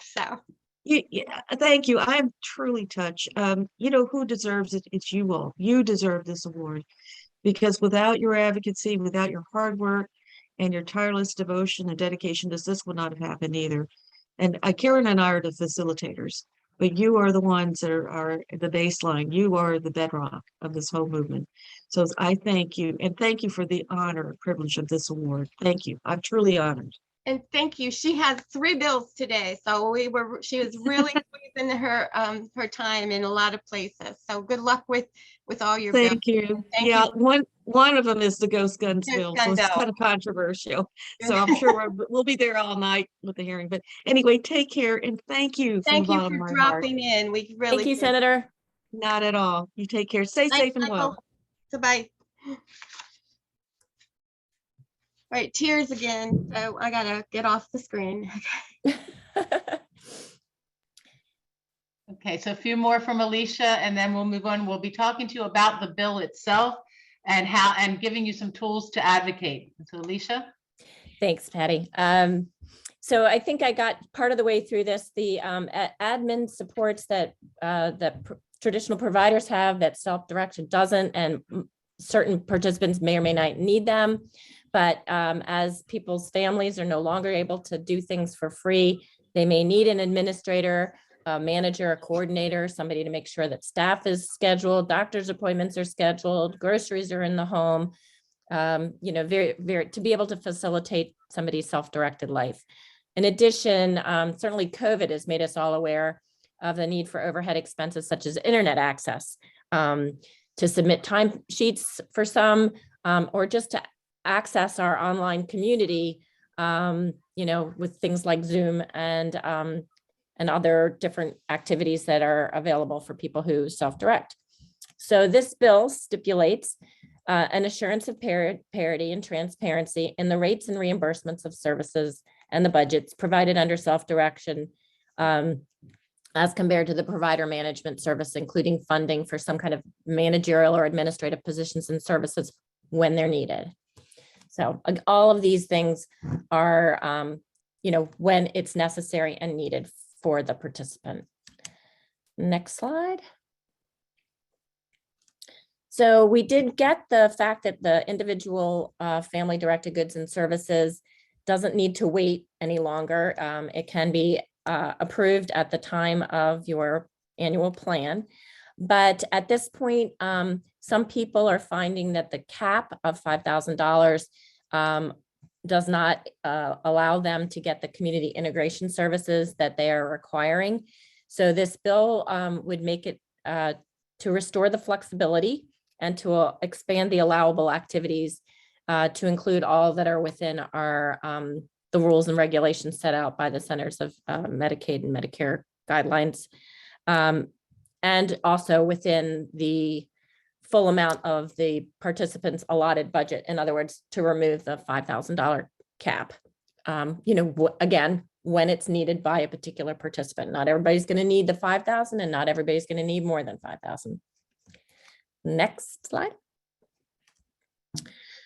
so. Yeah, thank you. I'm truly touched. You know who deserves it? It's you all. You deserve this award, because without your advocacy, without your hard work and your tireless devotion and dedication to this would not have happened either. And Karen and I are the facilitators, but you are the ones that are the baseline. You are the bedrock of this whole movement. So I thank you, and thank you for the honor and privilege of this award. Thank you. I'm truly honored. And thank you. She has 3 bills today, so she was really squeezing her time in a lot of places. So good luck with all your bills. Thank you. Thank Yeah, you. one of them is the Ghost Guns Ghost bill, gun so it's bill. kind of controversial. So I'm sure we'll be there all night with the hearing. But anyway, take care and thank you from the Thank you bottom for of my heart. dropping in. We really Thank you, do. Senator. Not at all. You take care. Stay Thanks, safe and Michael. well. Goodbye. All right, tears again. So I gotta get off the screen. Okay, so a few more from Alicia, and then we'll move on. We'll be talking to you about the bill itself and giving you some tools to advocate. So Alicia? Thanks, Patty. So I think I got part of the way through this. The admin supports that traditional providers have that self-direction doesn't, and certain participants may or may not need them. But as people's families are no longer able to do things for free, they may need an administrator, a manager, a coordinator, somebody to make sure that staff is scheduled, doctor's appointments are scheduled, groceries are in the home, you know, to be able to facilitate somebody's self-directed life. In addition, certainly COVID has made us all aware of the need for overhead expenses such as internet access, to submit time sheets for some, or just to access our online community, you know, with things like Zoom and other different activities that are available for people who self-direct. So this bill stipulates an assurance of parity and transparency in the rates and reimbursements of services and the budgets provided under self-direction, as compared to the provider management service, including funding for some kind of managerial or administrative positions and services when they're needed. So all of these things are, you know, when it's necessary and needed for the participant. Next slide. So we did get the fact that the individual family directed goods and services doesn't need to wait any longer. It can be approved at the time of your annual plan. But at this point, some people are finding that the cap of $5,000 does not allow them to get the community integration services that they are requiring. So this bill would make it to restore the flexibility and to expand the allowable activities to include all that are within our the rules and regulations set out by the Centers of Medicaid and Medicare guidelines, and also within the full amount of the participants' allotted budget. In other words, to remove the $5,000 cap. You know, again, when it's needed by a particular participant. Not everybody's going to need the 5,000 and not everybody's going to need more than 5,000. Next slide.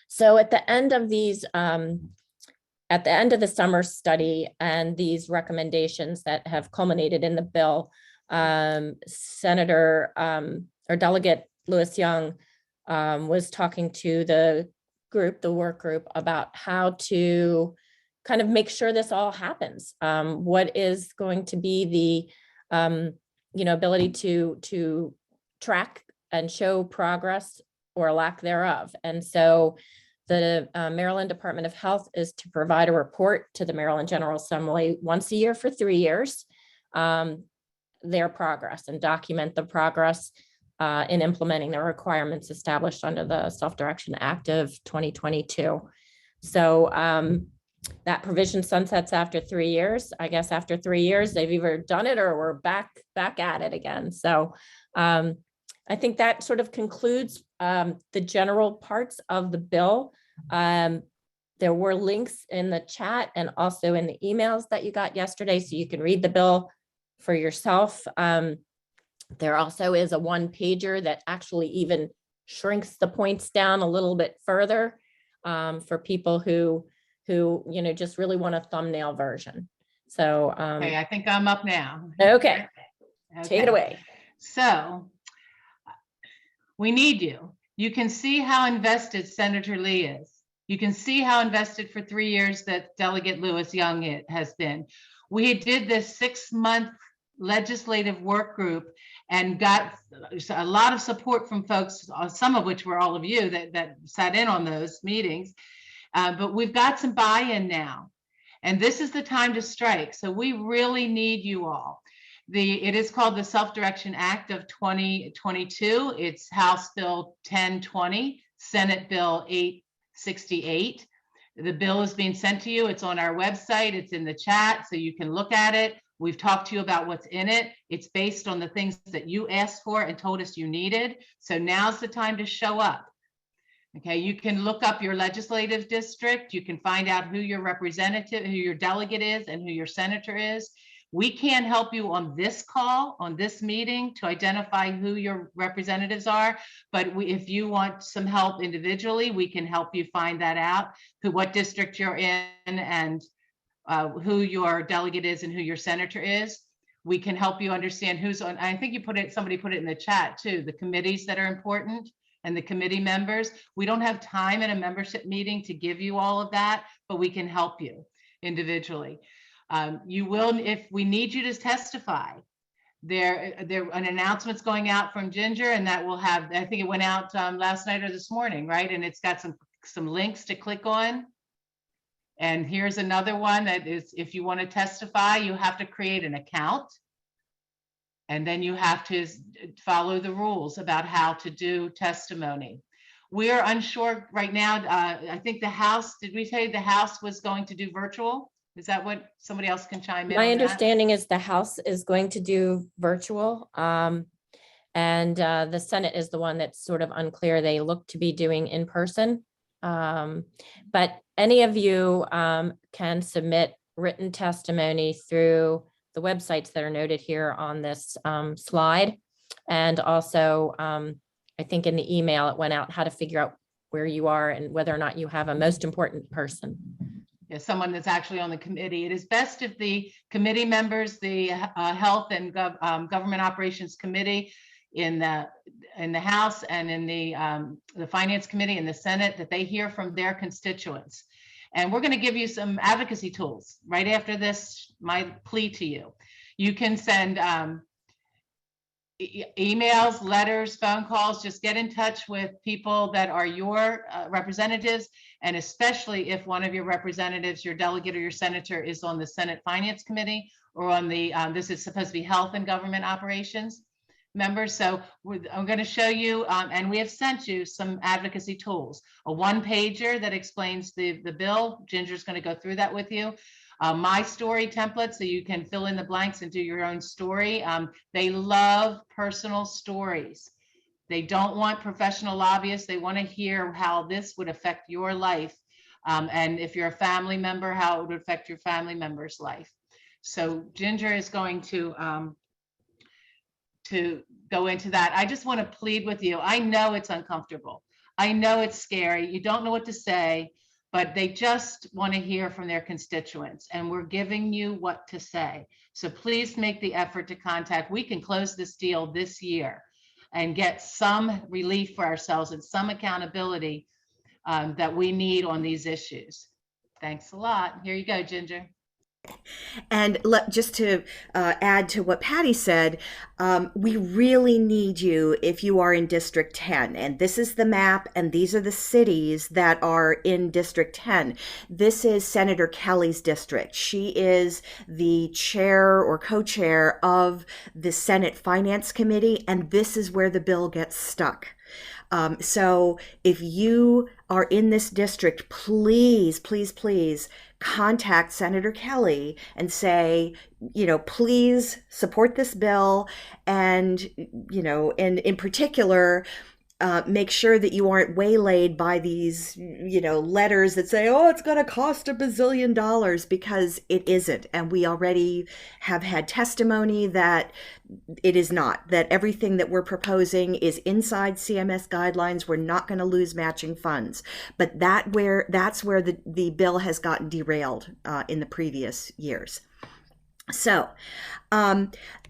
So at the end of these, at the end of the summer study and these recommendations that have culminated in the bill, Senator or Delegate Lewis Young was talking to the group, the work group, about how to kind of make sure this all happens. What is going to be the ability to track and show progress or lack thereof. And so the Maryland Department of Health is to provide a report to the Maryland General Assembly once a year for 3 years, their progress, and document the progress in implementing the requirements established under the Self-Direction Act of 2022. So that provision sunsets after 3 years. I guess after 3 years, they've either done it or we're back at it again. So I think that sort of concludes the general parts of the bill. There were links in the chat and also in the emails that you got yesterday, so you can read the bill for yourself. There also is a one-pager that actually even shrinks the points down a little bit further for people who just really want a thumbnail version. So Okay, I think I'm up now. okay, take it away. So we need you. You can see how invested Senator Lee is. You can see how invested for 3 years that Delegate Lewis Young has been. We did this 6-month legislative work group and got a lot of support from folks, some of which were all of you that sat in on those meetings. But we've got some buy-in now, and this is the time to strike. So we really need you all. It is called the Self-Direction Act of 2022. It's House Bill 1020, Senate Bill 868. The bill is being sent to you. It's on our website. It's in the chat, so you can look at it. We've talked to you about what's in it. It's based on the things that you asked for and told us you needed. So now's the time to show up. Okay, you can look up your legislative district. You can find out who your representative, who your delegate is, and who your senator is. We can't help you on this call, on this meeting, to identify who your representatives are. But if you want some help individually, we can help you find that out, what district you're in, and who your delegate is and who your senator is. We can help you understand who's on. I think somebody put it in the chat too, the committees that are important and the committee members. We don't have time in a membership meeting to give you all of that, but we can help you individually. You will, if we need you to testify, there an announcement's going out from Ginger, and that will have, I think it went out last night or this morning, right? And it's got some links to click on. And here's another one that is, if you want to testify, you have to create an account. And then you have to follow the rules about how to do testimony. We are unsure right now. I think the House, did we say the House was going to do virtual? Is that what somebody else can chime in? My understanding is the House is going to do virtual. And the Senate is the one that's sort of unclear. They look to be doing in person. But any of you can submit written testimony through the websites that are noted here on this slide. And also, I think in the email, it went out how to figure out where you are and whether or not you have a most important person. Yeah, someone that's actually on the committee. It is best if the committee members, the Health and Government Operations Committee in the House and in the Finance Committee in the Senate, that they hear from their constituents. And we're going to give you some advocacy tools right after this, my plea to you. You can send emails, letters, phone calls, just get in touch with people that are your representatives. And especially if one of your representatives, your delegate or your senator, is on the Senate Finance Committee or on the, this is supposed to be Health and Government Operations members. So I'm going to show you, and we have sent you some advocacy tools, a one-pager that explains the bill. Ginger's going to go through that with you. My story template, so you can fill in the blanks and do your own story. They love personal stories. They don't want professional lobbyists. They want to hear how this would affect your life. And if you're a family member, how it would affect your family member's life. So Ginger is going to go into that. I just want to plead with you. I know it's uncomfortable. I know it's scary. You don't know what to say, but they just want to hear from their constituents, and we're giving you what to say. So please make the effort to contact. We can close this deal this year and get some relief for ourselves and some accountability that we need on these issues. Thanks a lot. Here you go, Ginger. And just to add to what Patty said, we really need you if you are in District 10. And this is the map, and these are the cities that are in District 10. This is Senator Kelly's district. She is the chair or co-chair of the Senate Finance Committee, and this is where the bill gets stuck. So if you are in this district, please, please, please contact Senator Kelly and say, please support this bill. And, and in particular, make sure that you aren't waylaid by these, letters that say, oh, it's going to cost $1 bazillion, because it isn't. And we already have had testimony that it is not, that everything that we're proposing is inside CMS guidelines. We're not going to lose matching funds. But that's where the bill has gotten derailed in the previous years. So,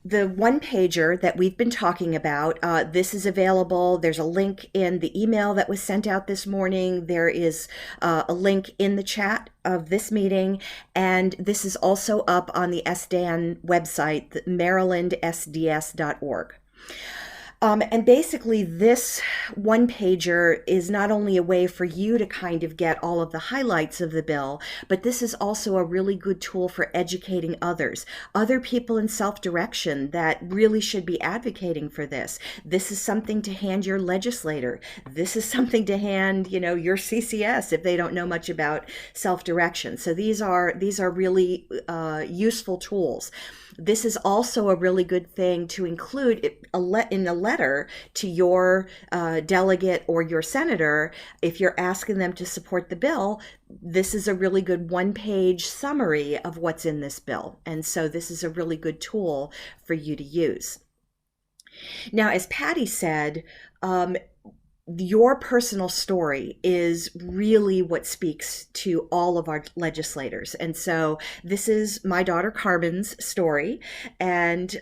the one pager that we've been talking about, this is available. There's a link in the email that was sent out this morning. There is a link in the chat of this meeting, and this is also up on the SDAN website, marylandsds.org. And basically this one pager is not only a way for you to kind of get all of the highlights of the bill, but this is also a really good tool for educating other people in self-direction that really should be advocating for this. This is something to hand your legislator. This is something to hand, your CCS if they don't know much about self-direction. So these are really useful tools. This is also a really good thing to include in a letter to your delegate or your senator. If you're asking them to support the bill, this is a really good one-page summary of what's in this bill. And so this is a really good tool for you to use. Now, as Patty said, your personal story is really what speaks to all of our legislators. And so this is my daughter Carmen's story. And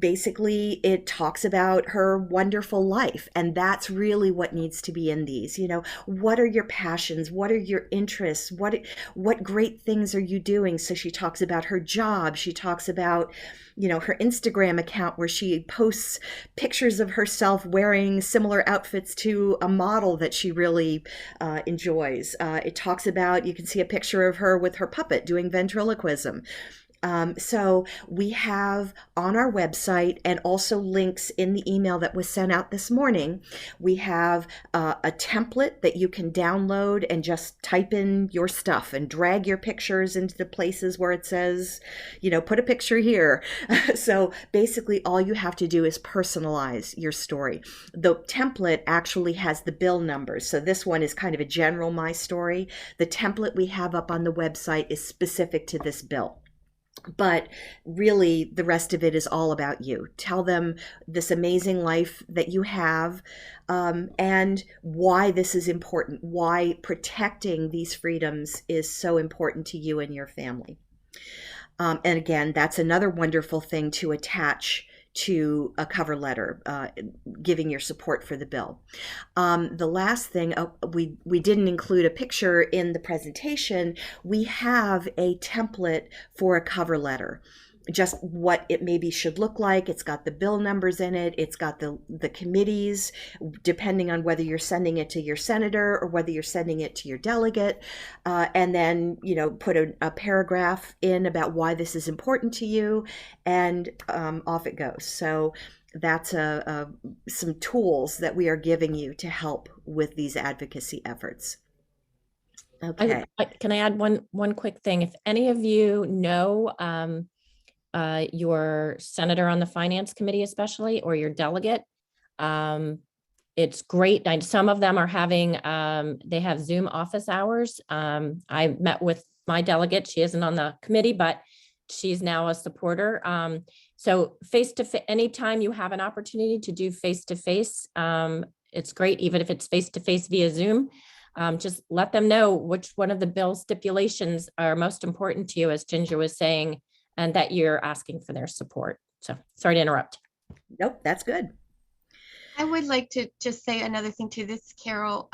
basically it talks about her wonderful life. And that's really what needs to be in these. What are your passions? What are your interests? What great things are you doing? So she talks about her job. She talks about her Instagram account where she posts pictures of herself wearing similar outfits to a model that she really enjoys. It talks about, you can see a picture of her with her puppet doing ventriloquism. So we have on our website, and also links in the email that was sent out this morning, we have a template that you can download and just type in your stuff and drag your pictures into the places where it says, put a picture here. So basically all you have to do is personalize your story. The template actually has the bill numbers. So this one is kind of a general My Story. The template we have up on the website is specific to this bill. But really, the rest of it is all about you. Tell them this amazing life that you have, and why this is important, why protecting these freedoms is so important to you and your family. And again, that's another wonderful thing to attach to a cover letter, giving your support for the bill. The last thing, we didn't include a picture in the presentation. We have a template for a cover letter, just what it maybe should look like. It's got the bill numbers in it. It's got the committees, depending on whether you're sending it to your senator or whether you're sending it to your delegate. And then, put a paragraph in about why this is important to you, and off it goes. So that's some tools that we are giving you to help with these advocacy efforts. Okay. Can I add one quick thing? If any of you know your senator on the finance committee, especially, or your delegate, it's great. Some of them are having, they have Zoom office hours. I met with my delegate. She isn't on the committee, but she's now a supporter. So face-to-face, anytime you have an opportunity to do face-to-face, it's great, even if it's face-to-face via Zoom. Just let them know which one of the bill stipulations are most important to you, as Ginger was saying, and that you're asking for their support. So sorry to interrupt. Nope, that's good. I would like to just say another thing to this, Carol.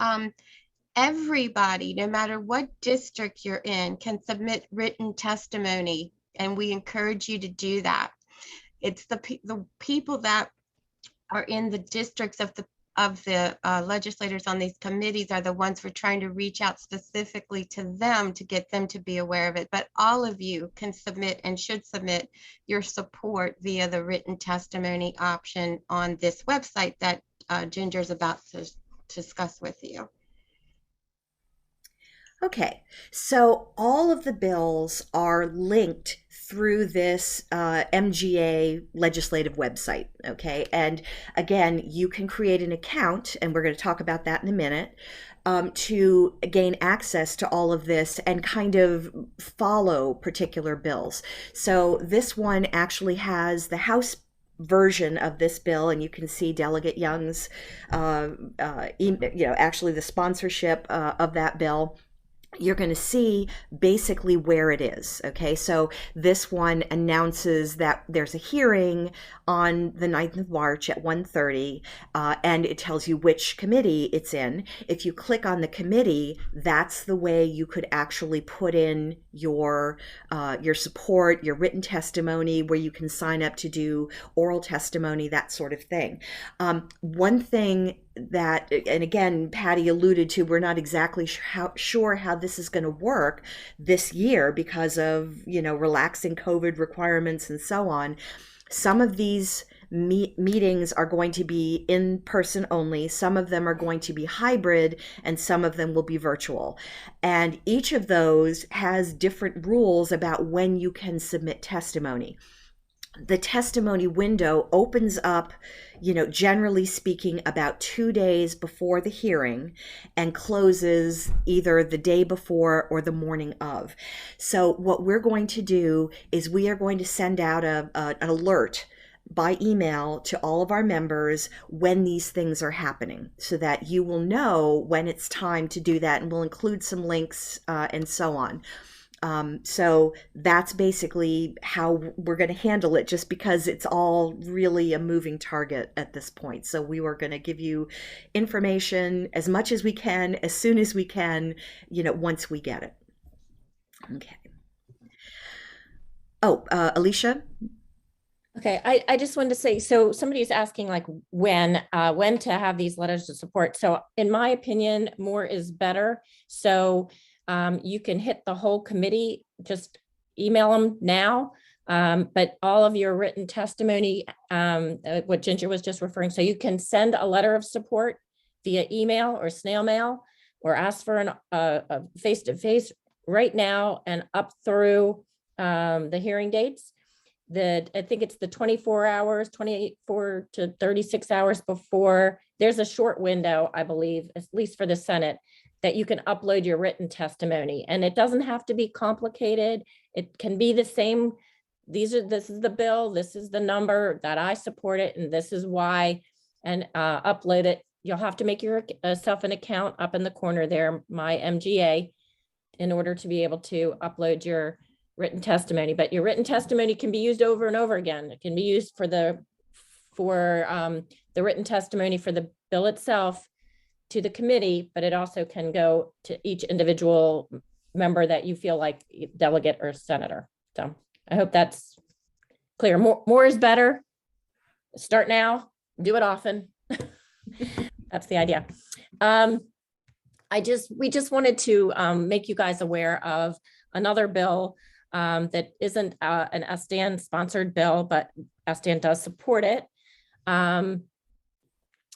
Everybody, no matter what district you're in, can submit written testimony, and we encourage you to do that. It's the people that are in the districts of the legislators on these committees are the ones we're trying to reach out specifically to them to get them to be aware of it. But all of you can submit and should submit your support via the written testimony option on this website that Ginger's about to discuss with you. Okay, so all of the bills are linked through this MGA legislative website, okay? And again, you can create an account, and we're going to talk about that in a minute, to gain access to all of this and kind of follow particular bills. So this one actually has the House version of this bill, and you can see Delegate Young's, actually the sponsorship of that bill. You're going to see basically where it is. Okay, so this one announces that there's a hearing on the 9th of March at 1:30, and it tells you which committee it's in. If you click on the committee, that's the way you could actually put in your support, your written testimony, where you can sign up to do oral testimony, that sort of thing. One thing that, and again, Patty alluded to, we're not exactly sure how this is going to work this year because of, relaxing COVID requirements and so on. Some of these meetings are going to be in person only. Some of them are going to be hybrid, and some of them will be virtual. And each of those has different rules about when you can submit testimony. The testimony window opens up, generally speaking, about 2 days before the hearing and closes either the day before or the morning of. So what we're going to do is we are going to send out an alert by email to all of our members when these things are happening, so that you will know when it's time to do that, and we'll include some links and so on. So that's basically how we're going to handle it, just because it's all really a moving target at this point. So we were going to give you information as much as we can, as soon as we can, once we get it. Okay. Oh, Alicia? Okay, I just wanted to say, so somebody's asking like when to have these letters of support. So in my opinion, more is better. So you can hit the whole committee, just email them now. But all of your written testimony, what Ginger was just referring, so you can send a letter of support via email or snail mail, or ask for a face-to-face right now and up through the hearing dates. I think it's the 24 hours, 24 to 36 hours before. There's a short window, I believe, at least for the Senate, that you can upload your written testimony. And it doesn't have to be complicated. It can be the same. This is the bill, this is the number that I support it, and this is why, and upload it. You'll have to make yourself an account up in the corner there, My MGA, in order to be able to upload your written testimony. But your written testimony can be used over and over again. It can be used for the written testimony for the bill itself to the committee, but it also can go to each individual member that you feel like, delegate or senator. So I hope that's clear. More is better. Start now, do it often. That's the idea. We just wanted to make you guys aware of another bill that isn't an SDAN sponsored bill, but SDAN does support it.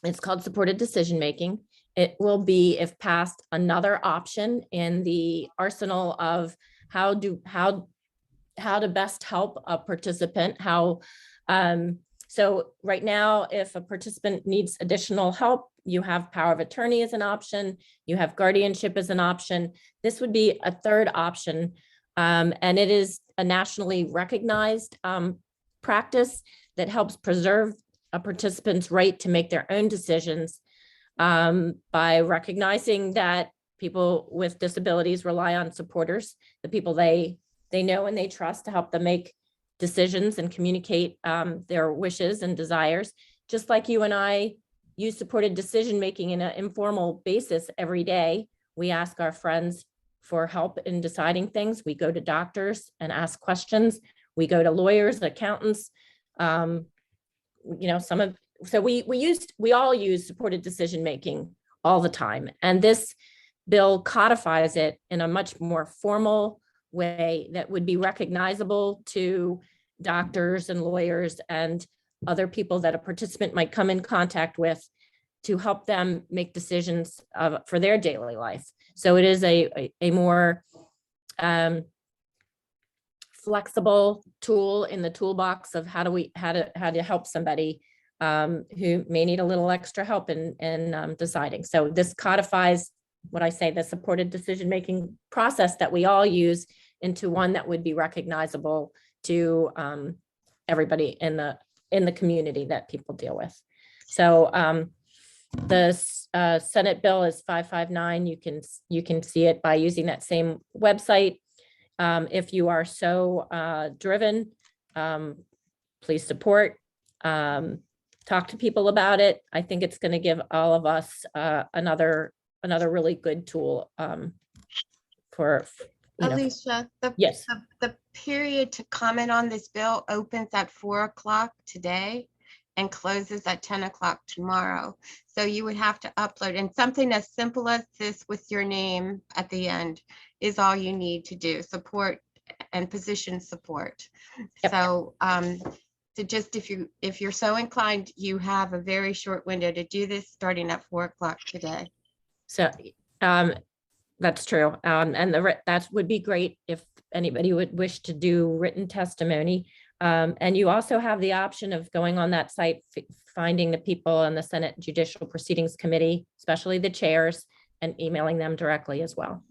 It's called supported decision making. It will be, if passed, another option in the arsenal of how to best help a participant. So right now, if a participant needs additional help, you have power of attorney as an option, you have guardianship as an option. This would be a third option. And it is a nationally recognized practice that helps preserve a participant's right to make their own decisions by recognizing that people with disabilities rely on supporters, the people they know and they trust to help them make decisions and communicate their wishes and desires. Just like you and I use supported decision-making in an informal basis every day. We ask our friends for help in deciding things. We go to doctors and ask questions. We go to lawyers, accountants. So we all use supported decision-making all the time. And this bill codifies it in a much more formal way that would be recognizable to doctors and lawyers and other people that a participant might come in contact with to help them make decisions for their daily life. So it is a more flexible tool in the toolbox of how to help somebody who may need a little extra help in deciding. So this codifies what I say, the supported decision-making process that we all use into one that would be recognizable to everybody in the community that people deal with. So the Senate bill is 559. You can see it by using that same website. If you are so driven, please support. Talk to people about it. I think it's going to give all of us another really good tool for. Alicia, Yes. the period to comment on this bill opens at 4 o'clock today and closes at 10 o'clock tomorrow. So you would have to upload, and something as simple as this with your name at the end is all you need to do. Support and position support. Yep. So just if you're so inclined, you have a very short window to do this starting at 4 o'clock today. So that's true. And that would be great if anybody would wish to do written testimony. And you also have the option of going on that site, finding the people in the Senate Judicial Proceedings Committee, especially the chairs, and emailing them directly as well.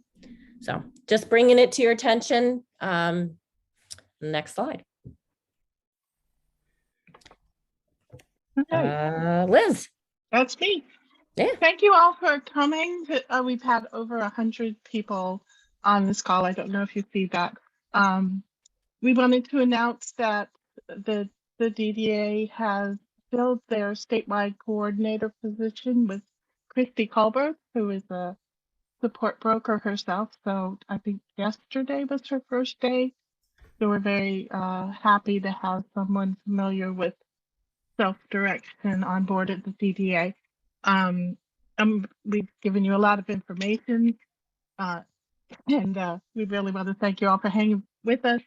So just bringing it to your attention. Next slide. Okay, Liz. that's me. Yeah. Thank you all for coming. We've had over 100 people on this call. I don't know if you see that. We wanted to announce that the DDA has filled their statewide coordinator position with Christy Culbert, who is a support broker herself. So I think yesterday was her first day. So we're very happy to have someone familiar with self-direction on board at the DDA. We've given you a lot of information, and we really want to thank you all for hanging with us.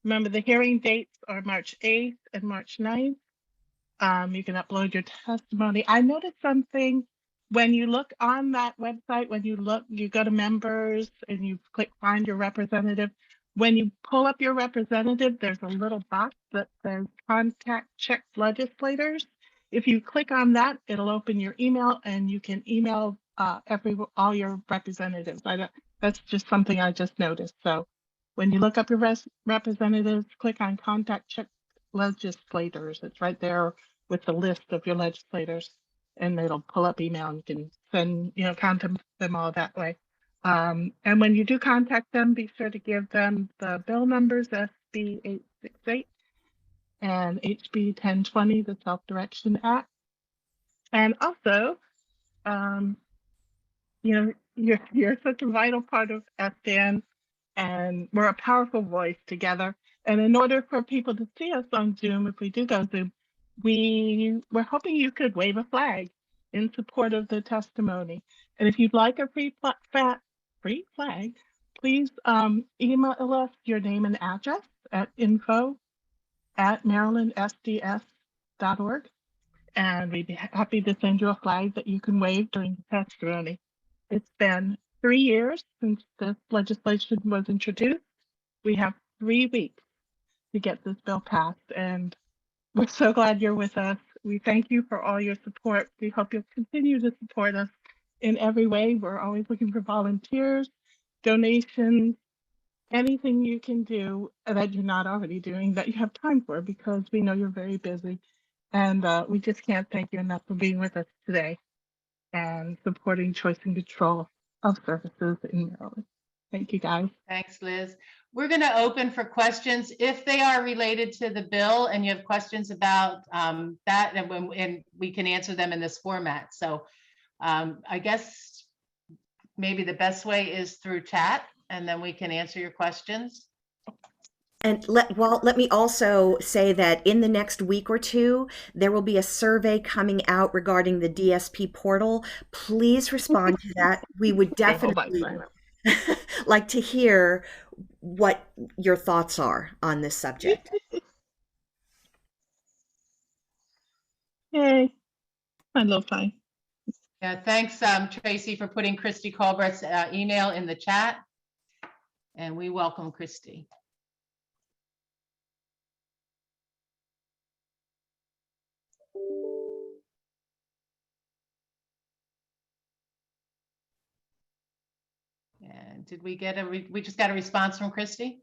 Remember, the hearing dates are March 8th and March 9th. You can upload your testimony. I noticed something when you look on that website, you go to members and you click find your representative. When you pull up your representative, there's a little box that says contact Czech legislators. If you click on that, it'll open your email and you can email all your representatives. That's just something I just noticed. So when you look up your representatives, click on contact Czech legislators. It's right there with the list of your legislators, and it'll pull up email and you can send, contact them all that way. And when you do contact them, be sure to give them the bill numbers, SB 868 and HB 1020, the Self-Direction Act. And also, you're such a vital part of SDN, and we're a powerful voice together. And in order for people to see us on Zoom, if we do go Zoom, we're hoping you could wave a flag in support of the testimony. And if you'd like a free flag, please email us your name and address at info@marylandsds.org. And we'd be happy to send you a flag that you can wave during the testimony. It's been 3 years since this legislation was introduced. We have 3 weeks to get this bill passed, and we're so glad you're with us. We thank you for all your support. We hope you'll continue to support us in every way. We're always looking for volunteers, donations, anything you can do that you're not already doing that you have time for, because we know you're very busy. And we just can't thank you enough for being with us today and supporting choice and control of services in Maryland. Thank you, guys. Thanks, Liz. We're going to open for questions if they are related to the bill and you have questions about that, and we can answer them in this format. So I guess maybe the best way is through chat, and then we can answer your questions. And let me also say that in the next week or two, there will be a survey coming out regarding the DSP portal. Please respond to that. We would definitely like to hear what your thoughts are on this subject. Yay, my little fine. Yeah, thanks, Tracy, for putting Christy Colbert's email in the chat. And we welcome Christy. And did we get we just got a response from Christy?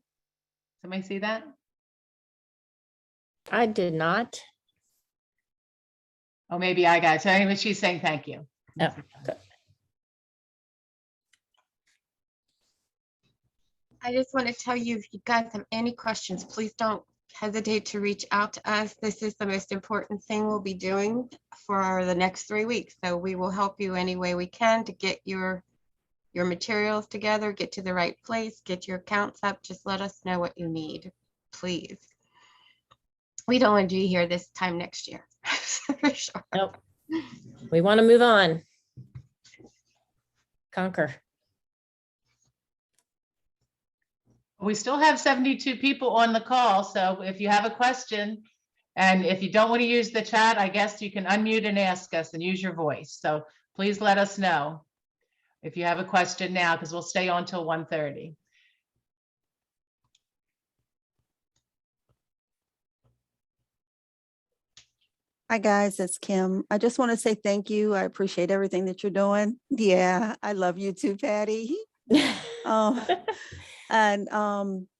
Somebody see that? I did not. Oh, maybe I got it. So anyway, she's saying thank you. Oh, good. I just want to tell you, if you guys have any questions, please don't hesitate to reach out to us. This is the most important thing we'll be doing for the next 3 weeks. So we will help you any way we can to get your materials together, get to the right place, get your accounts up. Just let us know what you need, please. We don't want to be here this time next year. For sure. Nope. We want to move on. Conquer. We still have 72 people on the call. So if you have a question, and if you don't want to use the chat, I guess you can unmute and ask us and use your voice. So please let us know if you have a question now, because we'll stay on till 1:30. Hi guys, it's Kim. I just want to say thank you. I appreciate everything that you're doing. Yeah, I love you too, Patty.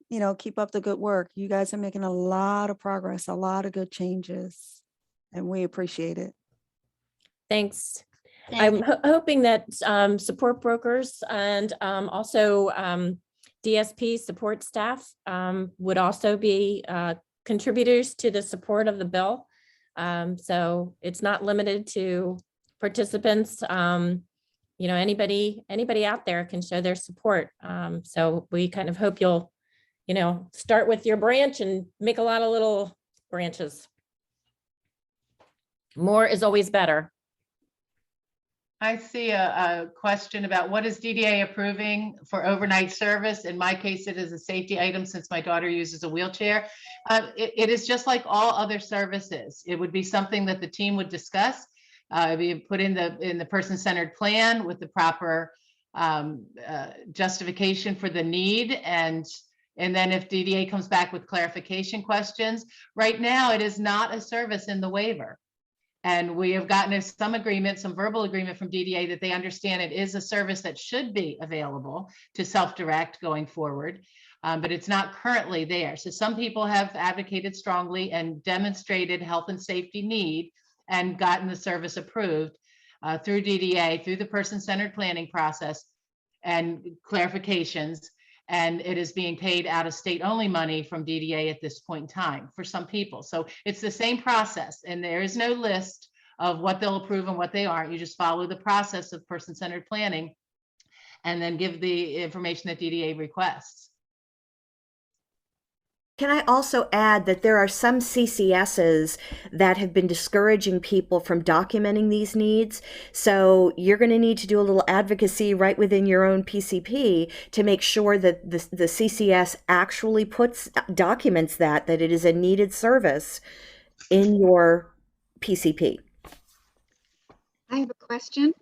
You know, keep up the good work. You guys are making a lot of progress, a lot of good changes, and we appreciate it. Thanks. I'm hoping that support brokers and also DSP support staff would also be contributors to the support of the bill. So it's not limited to participants. You know, anybody out there can show their support. So we kind of hope you'll, you know, start with your branch and make a lot of little branches. More is always better. I see a question about what is DDA approving for overnight service? In my case, it is a safety item since my daughter uses a wheelchair. It is just like all other services. It would be something that the team would discuss. We put in the person-centered plan with the proper justification for the need, and then if DDA comes back with clarification questions. Right now, it is not a service in the waiver. And we have gotten some agreement, some verbal agreement from DDA that they understand it is a service that should be available to self-direct going forward, but it's not currently there. So some people have advocated strongly and demonstrated health and safety need and gotten the service approved through DDA, through the person-centered planning process and clarifications. And it is being paid out of state-only money from DDA at this point in time for some people. So it's the same process, and there is no list of what they'll approve and what they aren't. You just follow the process of person-centered planning and then give the information that DDA requests. Can I also add that there are some CCSs that have been discouraging people from documenting these needs. So you're going to need to do a little advocacy right within your own PCP to make sure that the CCS actually documents that it is a needed service in your PCP. I have a question.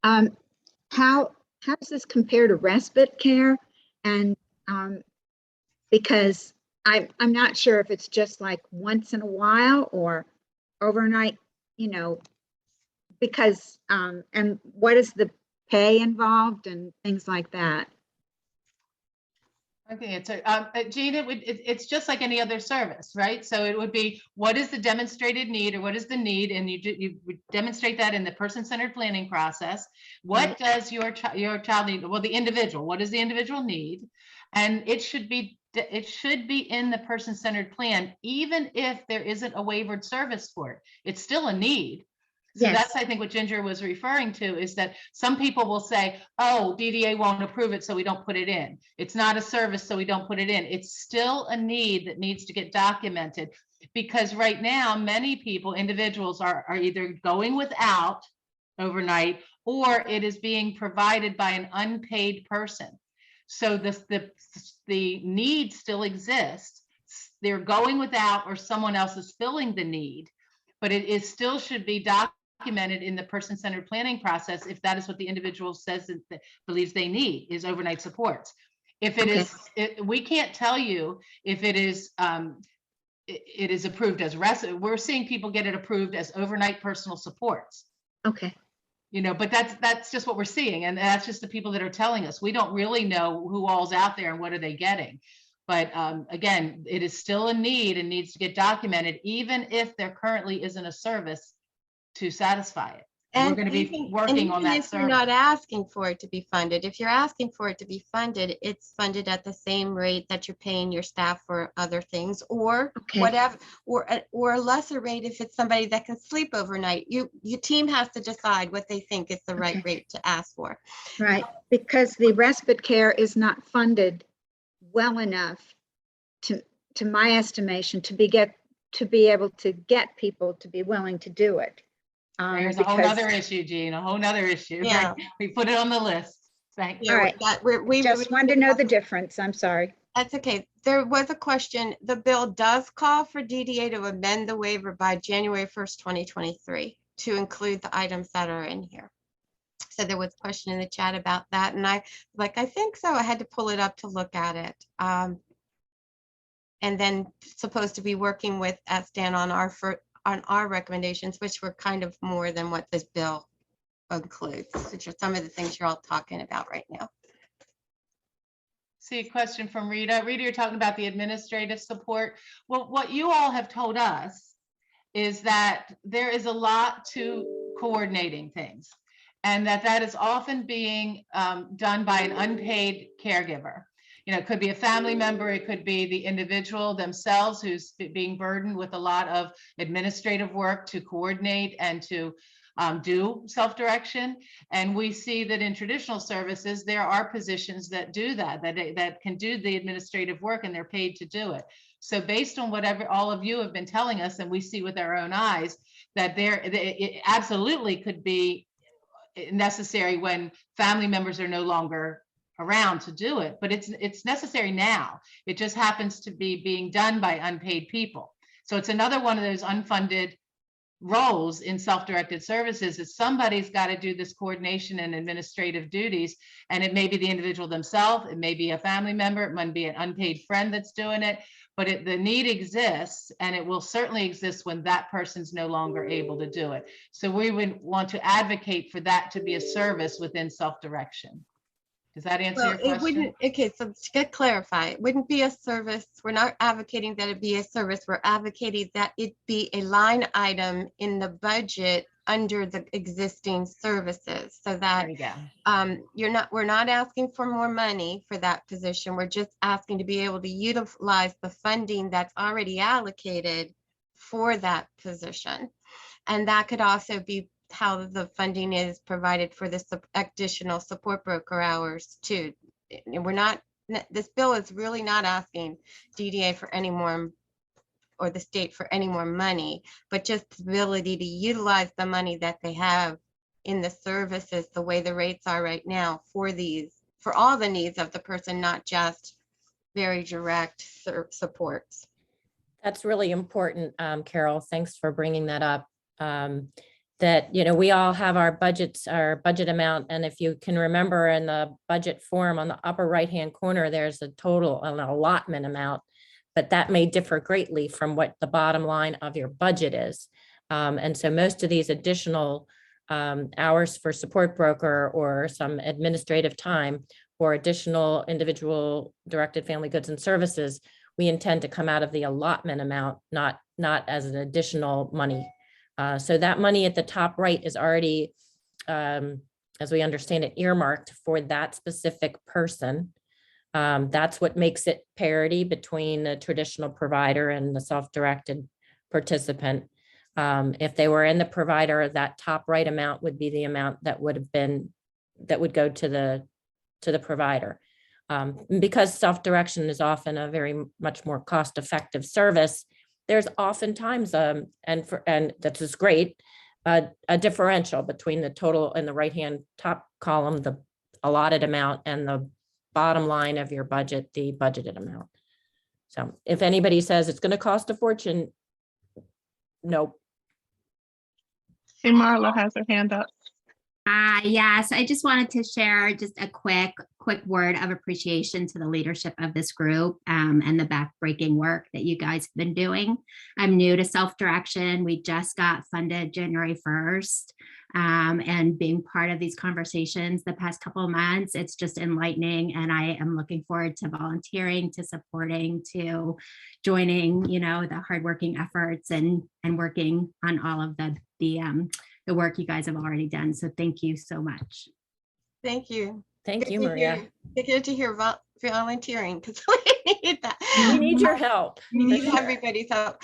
How does this compare to respite care? And because I'm not sure if it's just like once in a while or overnight, you know, because, and what is the pay involved and things like that? Okay, Jean, it's just like any other service, right? So it would be, what is the demonstrated need, or what is the need? And you would demonstrate that in the person-centered planning process. What Right. does your child need? Well, the individual, what does the individual need? And it should be in the person-centered plan, even if there isn't a waivered service for it. It's still a need. So Yes. that's, I think, what Ginger was referring to, is that some people will say, oh, DDA won't approve it, so we don't put it in. It's not a service, so we don't put it in. It's still a need that needs to get documented, because right now, many people, individuals are either going without overnight, or it is being provided by an unpaid person. So the need still exists. They're going without, or someone else is filling the need, but it is still should be documented in the person-centered planning process if that is what the individual says that believes they need, is overnight supports. If it is, we can't tell you if it is it is approved as rest. We're seeing people get it approved as overnight personal supports. Okay. You know, but that's just what we're seeing, and that's just the people that are telling us. We don't really know who all's out there and what are they getting. But again, it is still a need and needs to get documented, even if there currently isn't a service to satisfy it. And we're going to be working on that If you're not service. asking for it to be funded, if you're asking for it to be funded, it's funded at the same rate that you're paying your staff for other things, or Okay. whatever, or a lesser rate if it's somebody that can sleep overnight. Your team has to decide what they think is the right Okay. rate to ask for. Right, because the respite care is not funded well enough to my estimation, to be able to get people to be willing to do it. There's a whole because- nother issue, Jean, a whole nother issue. Yeah. We put it on the list. Thank you. Yeah, right. we Just wanted to know the difference. I'm sorry. That's okay. There was a question. The bill does call for DDA to amend the waiver by January 1st, 2023 to include the items that are in here. So there was a question in the chat about that, and I think so. I had to pull it up to look at it. And then supposed to be working with SDAN on our recommendations, which were kind of more than what this bill includes, which are some of the things you're all talking about right now. See a question from Rita. Rita, you're talking about the administrative support. Well, what you all have told us is that there is a lot to coordinating things, and that is often being done by an unpaid caregiver. You know, it could be a family member, it could be the individual themselves who's being burdened with a lot of administrative work to coordinate and to do self-direction. And we see that in traditional services, there are positions that do that can do the administrative work, and they're paid to do it. So based on whatever all of you have been telling us, and we see with our own eyes, that it absolutely could be necessary when family members are no longer around to do it, but it's necessary now. It just happens to be being done by unpaid people. So it's another one of those unfunded roles in self-directed services, is somebody's got to do this coordination and administrative duties, and it may be the individual themselves, it may be a family member, it might be an unpaid friend that's doing it, but the need exists, and it will certainly exist when that person's no longer able to do it. So we would want to advocate for that to be a service within self-direction. Does that answer Well, your question? it wouldn't, okay, so to get clarify, it wouldn't be a service. We're not advocating that it be a service. We're advocating that it be a line item in the budget under the existing services, so that There you go. we're not asking for more money for that position. We're just asking to be able to utilize the funding that's already allocated for that position. And that could also be how the funding is provided for this additional support broker hours too. And we're not, this bill is really not asking DDA for any more, or the state for any more money, but just the ability to utilize the money that they have in the services the way the rates are right now for all the needs of the person, not just very direct supports. That's really important, Carol. Thanks for bringing that up. That, you know, we all have our budgets, our budget amount. And if you can remember in the budget form on the upper right-hand corner, there's a total, an allotment amount, but that may differ greatly from what the bottom line of your budget is. And so most of these additional hours for support broker or some administrative time for additional individual directed family goods and services, we intend to come out of the allotment amount, not as an additional money. So that money at the top right is already, as we understand it, earmarked for that specific person. That's what makes it parity between the traditional provider and the self-directed participant. If they were in the provider, that top right amount would be the amount that would go to the provider. Because self-direction is often a very much more cost-effective service, there's oftentimes, and that is great, a differential between the total in the right-hand top column, the allotted amount, and the bottom line of your budget, the budgeted amount. So if anybody says it's going to cost a fortune, nope. See, Marla has her hand up. Yes, I just wanted to share just a quick word of appreciation to the leadership of this group and the backbreaking work that you guys have been doing. I'm new to self-direction. We just got funded January 1st. And being part of these conversations the past couple of months, it's just enlightening. And I am looking forward to volunteering, to supporting, to joining, the hardworking efforts and working on all of the work you guys have already done. So thank you so much. Thank you. Thank Good you, to Maria. hear- Good to hear volunteering because we need that. We need your help. We for need sure. everybody's help.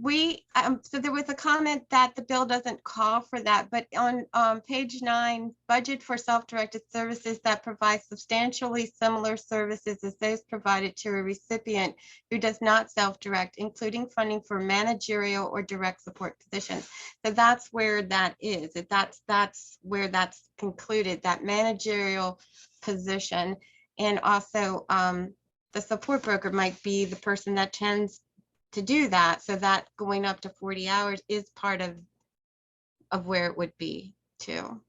So there was a comment that the bill doesn't call for that, but on page 9, budget for self-directed services that provide substantially similar services as those provided to a recipient who does not self-direct, including funding for managerial or direct support positions. So that's where that is. That's where that's concluded, that managerial position. And also the support broker might be the person that tends to do that. So that going up to 40 hours is part of where it would be too.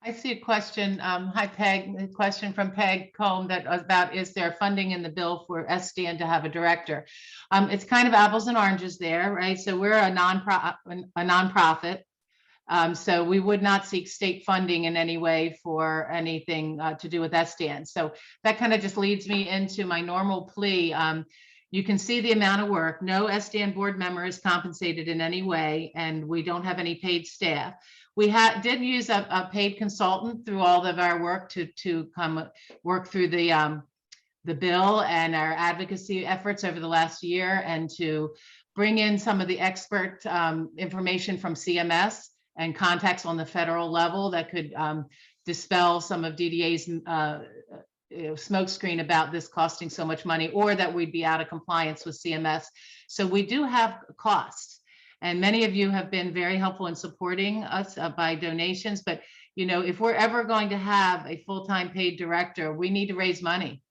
I see a question. Hi, Peg. A question from Peg Combe that was about, is there funding in the bill for SDN to have a director? It's kind of apples and oranges there, right? So we're a nonprofit. So we would not seek state funding in any way for anything to do with SDN. So that kind of just leads me into my normal plea. You can see the amount of work. No SDN board member is compensated in any way, and we don't have any paid staff. We did use a paid consultant through all of our work to come work through the bill and our advocacy efforts over the last year, and to bring in some of the expert information from CMS and contacts on the federal level that could dispel some of DDA's smokescreen about this costing so much money, or that we'd be out of compliance with CMS. So we do have costs. And many of you have been very helpful in supporting us by donations. But, if we're ever going to have a full-time paid director, we need to raise money.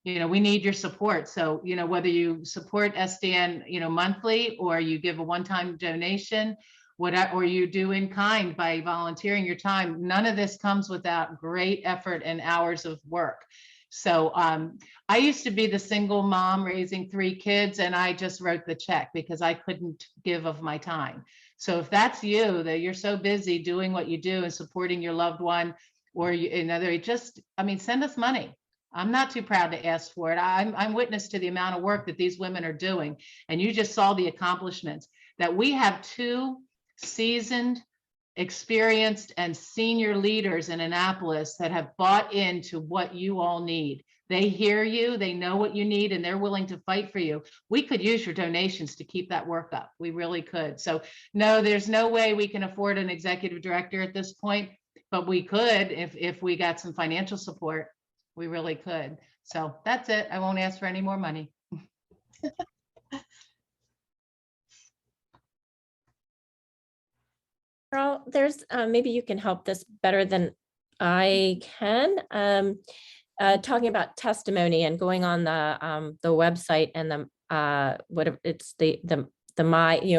We need your support. So, whether you support SDN, monthly, or you give a one-time donation, or you do in kind by volunteering your time, none of this comes without great effort and hours of work. So I used to be the single mom raising 3 kids, and I just wrote the check because I couldn't give of my time. So if that's you, that you're so busy doing what you do and supporting your loved one, or send us money. I'm not too proud to ask for it. I'm witness to the amount of work that these women are doing. And you just saw the accomplishments that we have. 2 seasoned, experienced, and senior leaders in Annapolis that have bought into what you all need. They hear you, they know what you need, and they're willing to fight for you. We could use your donations to keep that work up. We really could. So no, there's no way we can afford an executive director at this point, but we could if we got some financial support. We really could. So that's it. I won't ask for any more money. Carl, there's maybe you can help this better than I can. Talking about testimony and going on the website and the my, where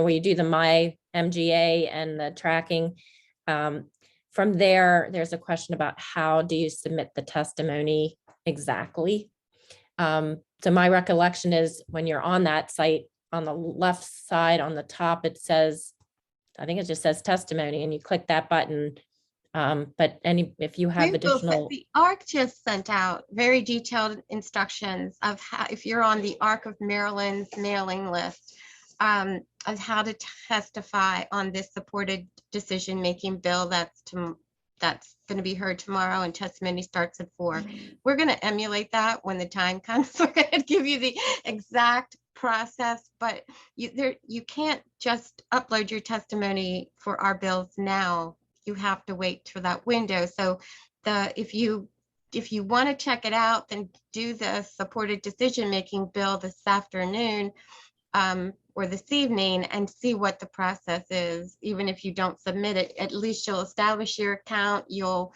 you do the my MGA and the tracking. From there's a question about how do you submit the testimony exactly. So my recollection is when you're on that site, on the left side on the top, it says, I think it just says testimony, and you click that button. But if you have We will additional, the ARC just sent out very detailed instructions of how, if you're on the ARC of Maryland's mailing list, of how to testify on this supported decision-making bill that's going to be heard tomorrow, and testimony starts at 4. We're going to emulate that when the time comes. We're going to give you the exact process, but you can't just upload your testimony for our bills now. You have to wait for that window. So if you want to check it out, then do the supported decision-making bill this afternoon or this evening and see what the process is. Even if you don't submit it, at least you'll establish your account. You'll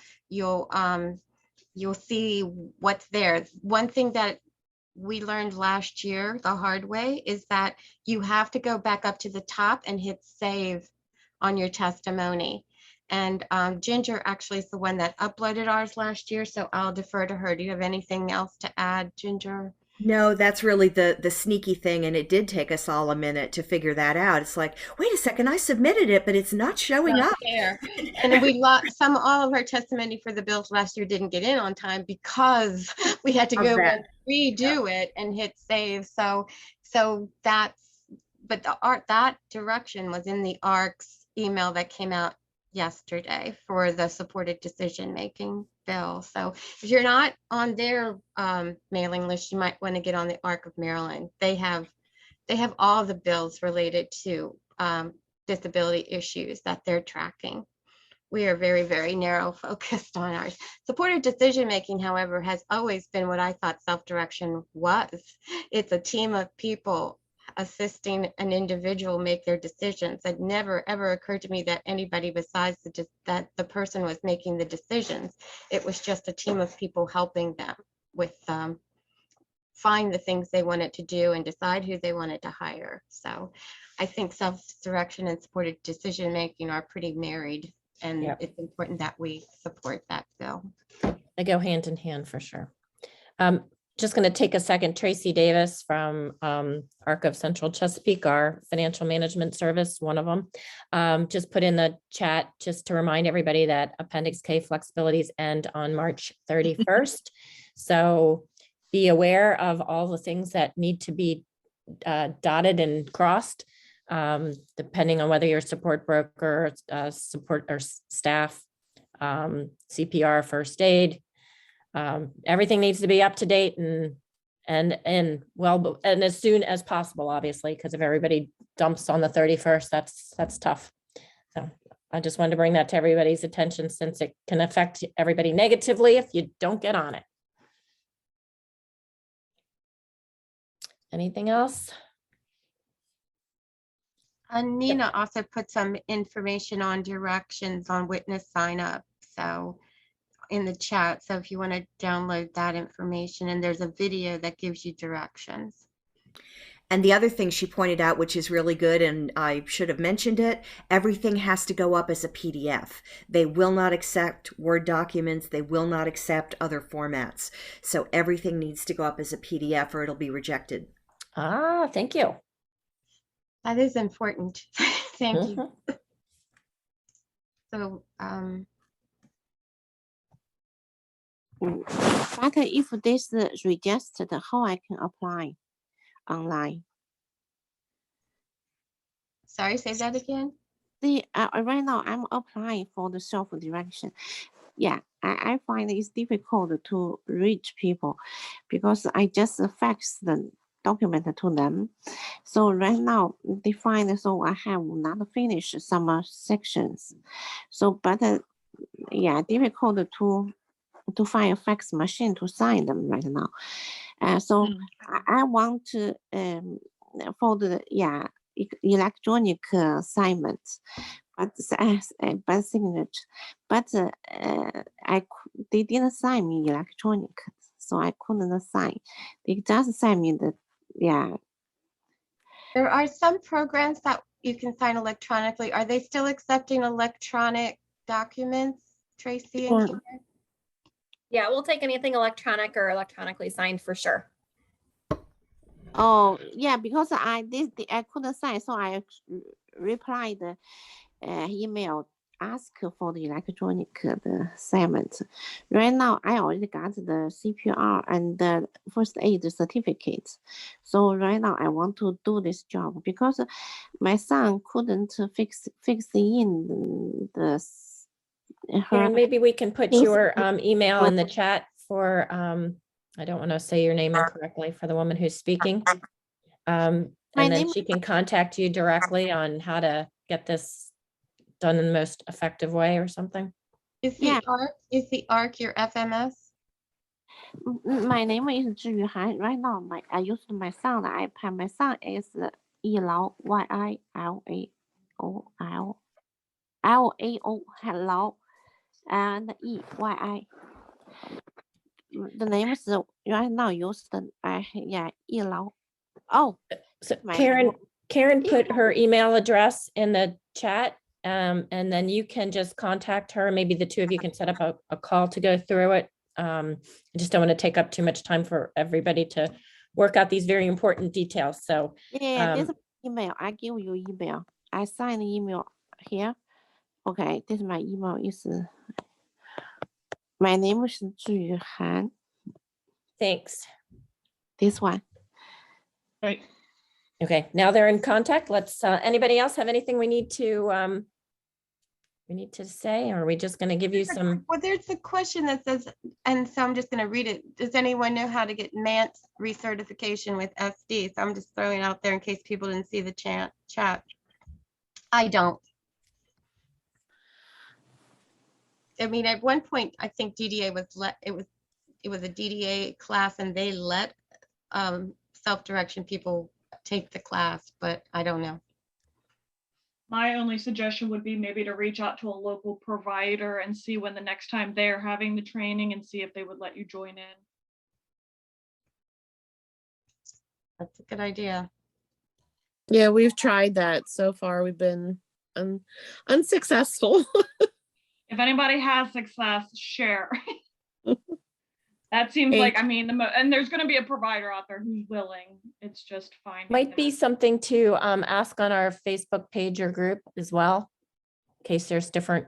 see what's there. One thing that we learned last year the hard way is that you have to go back up to the top and hit save on your testimony. And Ginger actually is the one that uploaded ours last year, so I'll defer to her. Do you have anything else to add, Ginger? No, that's really the sneaky thing, and it did take us all a minute to figure that out. It's like, wait a second, I submitted it, but it's not showing Not up. there. And we lost all of our testimony for the bills last year didn't get in on time because we had to Of go that. and redo it and hit save. So that's, but that direction was in the ARC's email that came out yesterday for the supported decision-making bill. So if you're not on their mailing list, you might want to get on the ARC of Maryland. They have all the bills related to disability issues that they're tracking. We are very, very narrow focused on ours. Supported decision-making, however, has always been what I thought self-direction was. It's a team of people assisting an individual make their decisions. It never ever occurred to me that anybody besides that the person was making the decisions. It was just a team of people helping them with find the things they wanted to do and decide who they wanted to hire. So I think self-direction and supported decision-making are pretty married, and Yep. it's important that we support that bill. they go hand in hand for sure. Just going to take a second. Tracy Davis from ARC of Central Chesapeake, our financial management service, one of them, just put in the chat just to remind everybody that Appendix K flexibilities end on March 31st. So be aware of all the things that need to be dotted and crossed, depending on whether you're a support broker, support or staff, CPR, first aid. Everything needs to be up to date and as soon as possible, obviously, because if everybody dumps on the 31st, that's tough. So I just wanted to bring that to everybody's attention, since it can affect everybody negatively if you don't get on it. Anything else? And Nina also put some information on directions on witness sign up. So in the chat. So if you want to download that information, and there's a video that gives you directions. And the other thing she pointed out, which is really good, and I should have mentioned it, everything has to go up as a PDF. They will not accept Word documents. They will not accept other formats. So everything needs to go up as a PDF or it'll be rejected. Ah, thank you. That is important. Thank you. Mhm. So, but if this is rejected, how I can apply online? Sorry, say that again. Right now I'm applying for the self-direction. Yeah, I find it's difficult to reach people because I just fax the document to them. So right now they find, so I have not finished some sections. So, but yeah, difficult to find a fax machine to sign them right now. So I want to for the electronic assignment, but by signature, but they didn't sign me electronic, so I couldn't sign. They just sign me the There are some programs that you can sign electronically. Are they still accepting electronic documents, Tracy and Karen? Yeah, we'll take anything electronic or electronically signed for sure. Oh yeah, because I couldn't sign, so I replied the email ask for the electronic the assignment. Right now, I already got the CPR and the first aid certificate. So right now, I want to do this job because my son couldn't fix in the Karen, maybe we can put things- your email in the chat for, I don't want to say your name incorrectly, for the woman who's speaking. My And then name- she can contact you directly on how to get this done in the most effective way or something. Is the ARC your FMS? My name is Zhi Yuhan. Right now, I used my son the iPad. My son is Yilao, Yilao, hello, and EYI. The name is right now used Yilao. Oh, So my Karen put her email address in the chat. And then you can just contact her. Maybe the two of you can set up a call to go through it. I just don't want to take up too much time for everybody to work out these very important details. So yeah, this email. I give you email. I sign the email here. Okay, this is my email. My name is Zhi Yuhan. thanks. This one. Right. Okay, now they're in contact. Let's, anybody else have anything we need to say, or are we just going to give you some? Well, there's a question that says, and so I'm just going to read it. Does anyone know how to get MANT recertification with SD? So I'm just throwing it out there in case people didn't see the chat. I don't. I mean, at one point, I think DDA was it was a DDA class and they let self-direction people take the class, but I don't know. My only suggestion would be maybe to reach out to a local provider and see when the next time they're having the training and see if they would let you join in. That's a good idea. Yeah, we've tried that. So far, we've been unsuccessful. If anybody has success, share. That seems like, I mean, and there's going to be a provider out there who's willing. It's just finding. Might be something to ask on our Facebook page or group as well, in case there's different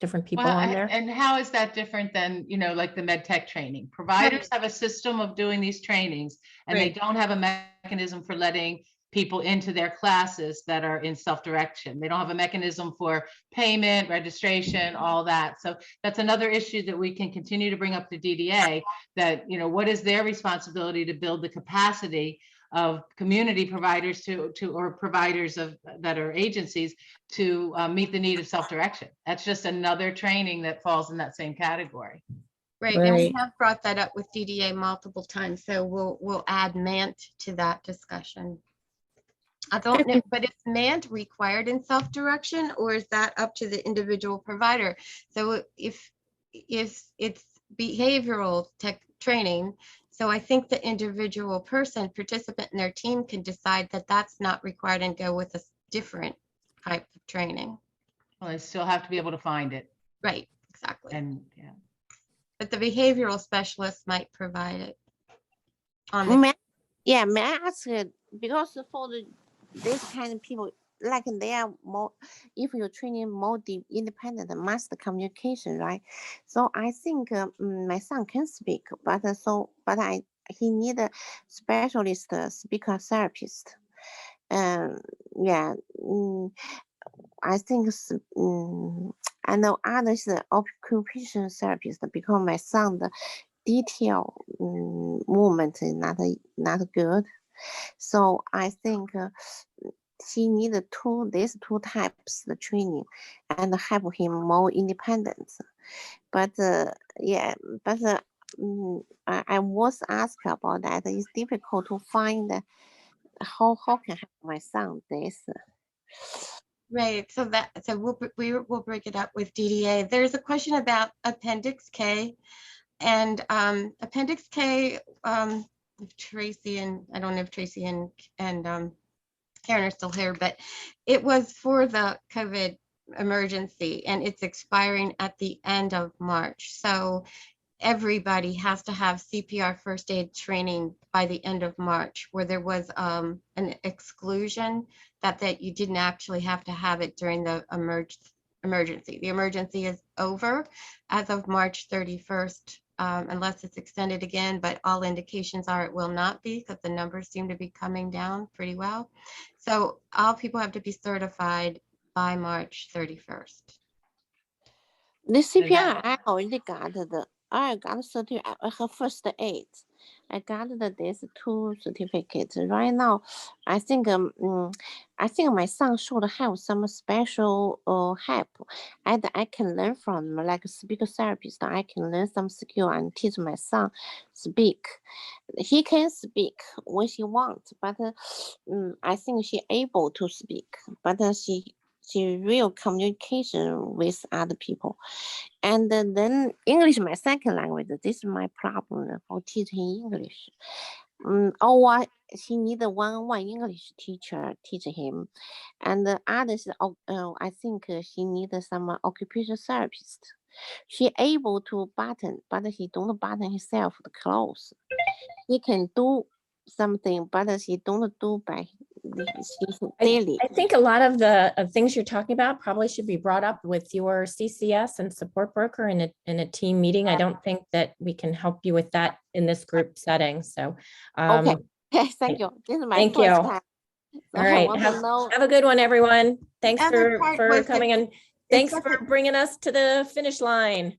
people Well, on there. And how is that different than, like the med tech training? Providers have a system of doing these trainings and they don't have a mechanism for letting people into their classes that are in self-direction. They don't have a mechanism for payment, registration, all that. So that's another issue that we can continue to bring up to DDA, that, what is their responsibility to build the capacity of community providers or providers that are agencies to meet the need of self-direction. That's just another training that falls in that same category. Right, and we have brought that up with DDA multiple times, so we'll add MANT to that discussion. I don't know, but is MANT required in self-direction or is that up to the individual provider? So if it's behavioral tech training, so I think the individual participant in their team can decide that that's not required and go with a different type of training. Well, they still have to be able to find it. Right, exactly. And yeah. But the behavioral specialist might provide it. May I ask because for this kind of people, like they are more, if you're training more independent master communication, right? So I think my son can speak, but he need a specialist speaker therapist. I think I know others occupation therapist because my son the detail movement is not good. So I think he needed these two types of training and help him more independent. But I was asked about that. It's difficult to find how can I help my son this. Right, so we'll break it up with DDA. There's a question about Appendix K, and Appendix K. Tracy and I don't know if Tracy and Karen are still here, but it was for the COVID emergency and it's expiring at the end of March. So everybody has to have CPR first aid training by the end of March, where there was an exclusion that you didn't actually have to have it during the emergency. The emergency is over as of March 31st, unless it's extended again, but all indications are it will not be because the numbers seem to be coming down pretty well. So all people have to be certified by March 31st. The And CPR, that- I already got I got her first aid. I got these 2 certificates. Right now, I think my son should have some special help, and I can learn from like a speaker therapist. I can learn some skill and teach my son speak. He can speak when he wants, but I think she able to speak, but she real communication with other people. And then English, my second language. This is my problem for teaching English. Or he need a one-on-one English teacher teach him, and the others. I think he need some occupational therapist. She able to button, but he don't button himself the clothes. He can do something, but he don't do by daily. I think a lot of the things you're talking about probably should be brought up with your CCS and support broker in a team meeting. I don't think that we can help you with that in this group setting. So, Okay. Thank you. This is my thank first you. time. So All I right. want to know. Have a good one, everyone. Thanks other part for was coming and thanks for bringing us to the finish line.